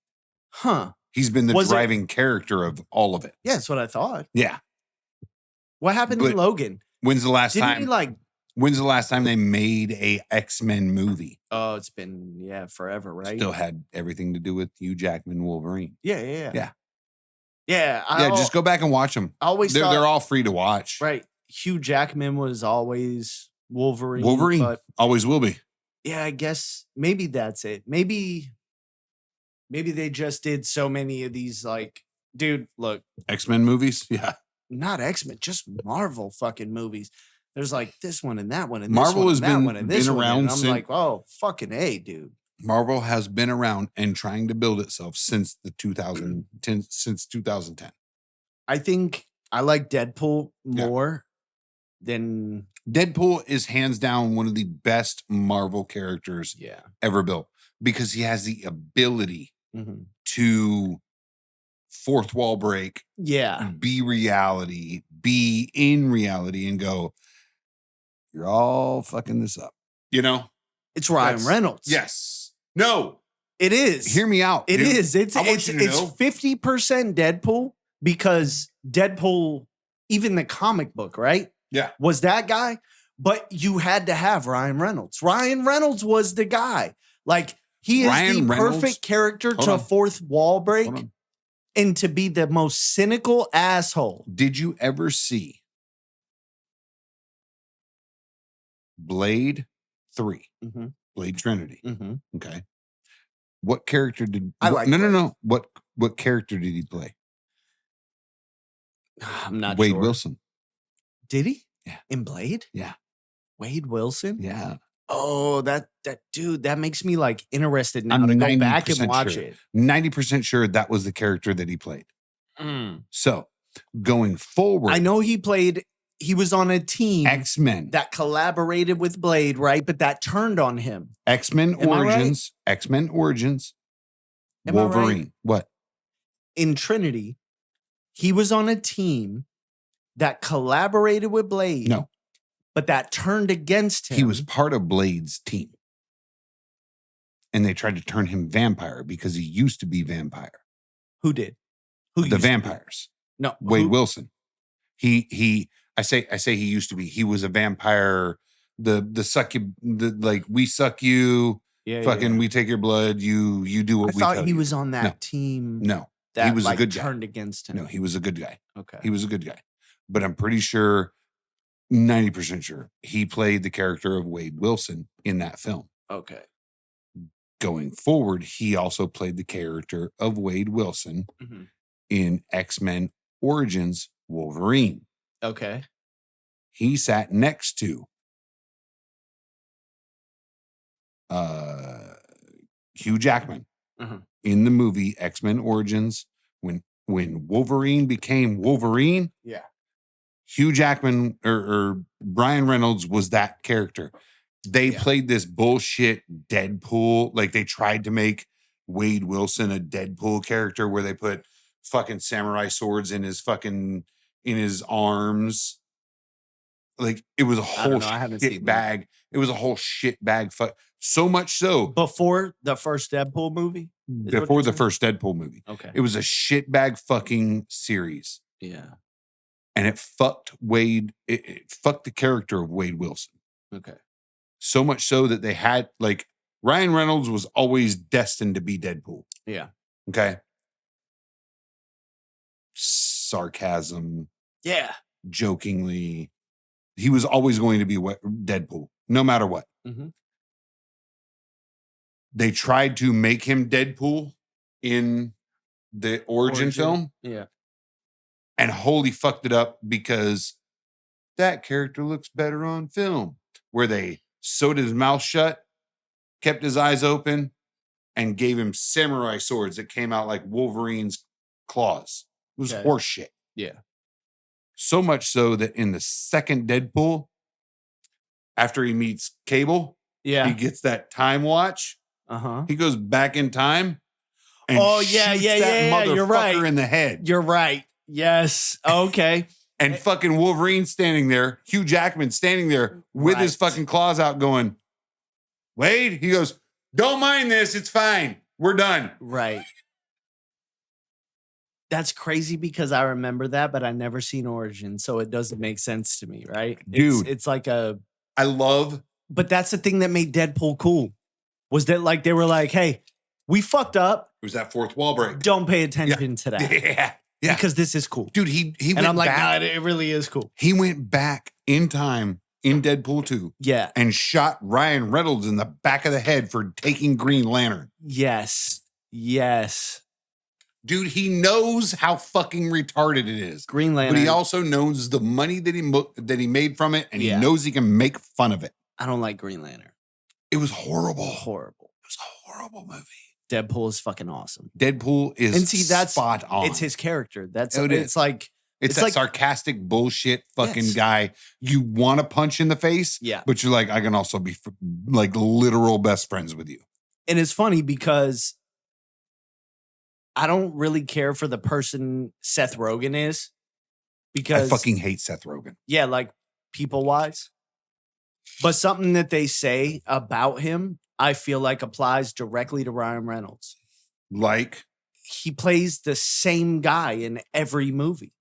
Huh. He's been the Was it- driving character of all of it. Yeah, that's what I thought. Yeah. What happened But to Logan? When's the last Didn't time? he When's the last time they made a X-Men movie? Oh, it's been forever, right? Still had everything to do with Hugh Jackman, Wolverine. Yeah. Yeah. Yeah. Just go back and watch them. I always They're thought, all free to watch. right. Hugh Jackman was always Wolverine. Wolverine But always will be. yeah, I guess maybe that's it. Maybe they just did so many of these. Dude, look, X-Men movies. Yeah. not X-Men, just Marvel fucking movies. There's this one and that one and Marvel this one has and that been- one and this been one. around And I'm since- like, oh, fucking A, dude. Marvel has been around and trying to build itself since 2010. I think I like Deadpool Yeah. more than Deadpool is hands down one of the best Marvel characters yeah. ever built because he has the ability Mhm. to fourth wall break, Yeah. be reality, be in reality, and go, you're all fucking this up. You know? It's Ryan That's- Reynolds. Yes. No. It is. Hear me out. It dude. is. It's I want it's you to it's know. 50% Deadpool because Deadpool, even the comic book, right? Yeah. Was that guy, but you had to have Ryan Reynolds. Ryan Reynolds was the guy. Like he is Ryan the Reynolds- perfect character Hold to on. fourth wall break Hold on. and to be the most cynical asshole. Did you ever see Blade 3? Mm-hmm. Blade Trinity. Mm-hmm. Okay. What character did I what- like no, Blade. no. What character did he play? I'm not Wade sure. Wilson. Did he? Yeah. In Blade? Yeah. Wade Wilson? Yeah. Oh, that dude, that makes me like interested now I'm to go back and 90% watch sure. it. 90% sure that was the character that he played. So going forward, I know he was on a team X-Men. that collaborated with Blade, right? But that turned on him. X-Men Am I right? Origins. X-Men Origins. Am I right? Wolverine. What? In Trinity, he was on a team that collaborated with Blade. No. But that turned against him. He was part of Blade's team. And they tried to turn him vampire because he used to be vampire. Who did? Who The used to be? vampires. No. Wade who- Wilson. I say he used to be. He was a vampire. The suck you, like we suck you, Yeah, fucking yeah. we take your blood, you do I what we thought tell he you. was on that No. team No, that he was like, a good guy. turned against him. No, he was a good guy. Okay. He was a good guy. But I'm pretty sure, 90% sure, he played the character of Wade Wilson in that film. Okay. Going forward, he also played the character of Wade Wilson Mhm. in X-Men Origins Wolverine. Okay. He sat next to Hugh Jackman Mhm. in the movie X-Men Origins when Wolverine became Wolverine. Yeah. Hugh Jackman or Brian Reynolds was that character. They Yeah. played this bullshit Deadpool. Like they tried to make Wade Wilson a Deadpool character where they put fucking samurai swords in his arms. Like it was a don't whole know. I haven't seen shit that. bag. It was a whole shit bag. So much so Before the first Deadpool movie? what before you're the saying? first Deadpool movie. Okay. It was a shit bag fucking series. Yeah. And it fucked Wade. It fucked the character of Wade Wilson. Okay. So much so that they had like Ryan Reynolds was always destined to be Deadpool. Yeah. Okay. Sarcasm, Yeah. jokingly. He was always going to be Deadpool, no matter what. Mhm. They tried to make him Deadpool in the origin film Yeah. and wholly fucked it up because that character looks better on film, where they sewed his mouth shut, kept his eyes open, and gave him samurai swords that came out like Wolverine's claws. It was Okay. horse shit. Yeah. So much so that in the second Deadpool, after he meets Cable, Yeah. he gets that time watch. Uh-huh. He goes back in time and Oh, yeah, shoots yeah, that yeah, you're right. motherfucker in the head. You're right. Yes. Okay. And fucking Wolverine standing there, Hugh Jackman standing there with his Right. fucking claws out going, Wade, he goes, don't mind this. It's fine. We're done. Right. That's crazy because I remember that, but I never seen Origin, so it doesn't make sense to me, right? Dude. It's like I love, but that's the thing that made Deadpool cool. Was that like they were like, hey, we fucked up. it was that fourth wall break. Don't pay attention to that. Yeah. Yeah. Because this is cool. Dude, he And went I'm like, back. nah, it really is cool. He went back in time in Deadpool 2 Yeah. and shot Ryan Reynolds in the back of the head for taking Green Lantern. Yes. Yes. Dude, he knows how fucking retarded it is. Green Lantern. But he also knows the money that he made from it, and Yeah. he knows he can make fun of it. I don't like Green Lantern. It was horrible. Horrible. It was a horrible movie. Deadpool is fucking awesome. Deadpool is And see, that's spot on. It's his character. That's Oh, it it's is. like It's It's that like- sarcastic bullshit fucking Yes. guy you want to punch in the face, Yeah. but you're like, I can also be like literal best friends with you. And it's funny because I don't really care for the person Seth Rogen is. Because I fucking hate Seth Rogen. yeah, like people wise. But something that they say about him, I feel like applies directly to Ryan Reynolds. Like He plays the same guy in every movie.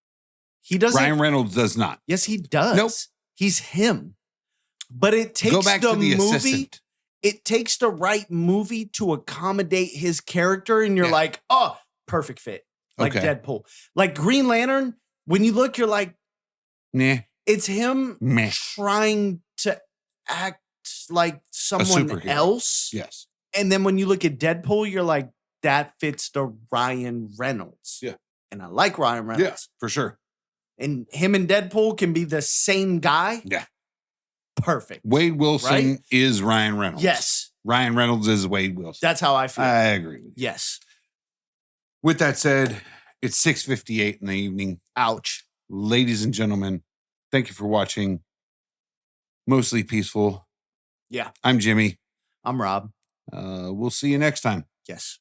He doesn't. Ryan Reynolds does not. Yes, he does. Nope. He's him. But it takes Go back the to the movie. assistant. It takes the right movie to accommodate his character, and you're Yeah. like, oh, perfect fit. Like Okay. Deadpool. Like Green Lantern, when you look, you're like, Nah, it's him meh. trying to act like someone superhero. else. Yes. And then when you look at Deadpool, you're like, that fits the Ryan Reynolds. Yeah. And I like Ryan Reynolds. Yeah, for sure. And him and Deadpool can be the same guy. Yeah. Perfect. Wade Wilson Right? is Ryan Reynolds. Yes. Ryan Reynolds is Wade Wilson. That's how I feel. I agree with you. Yes. With that said, it's 6:58 in the evening. Ouch. Ladies and gentlemen, thank you for watching Mostly Peaceful. Yeah. I'm Jimmy. I'm Rob. We'll see you next time. Yes.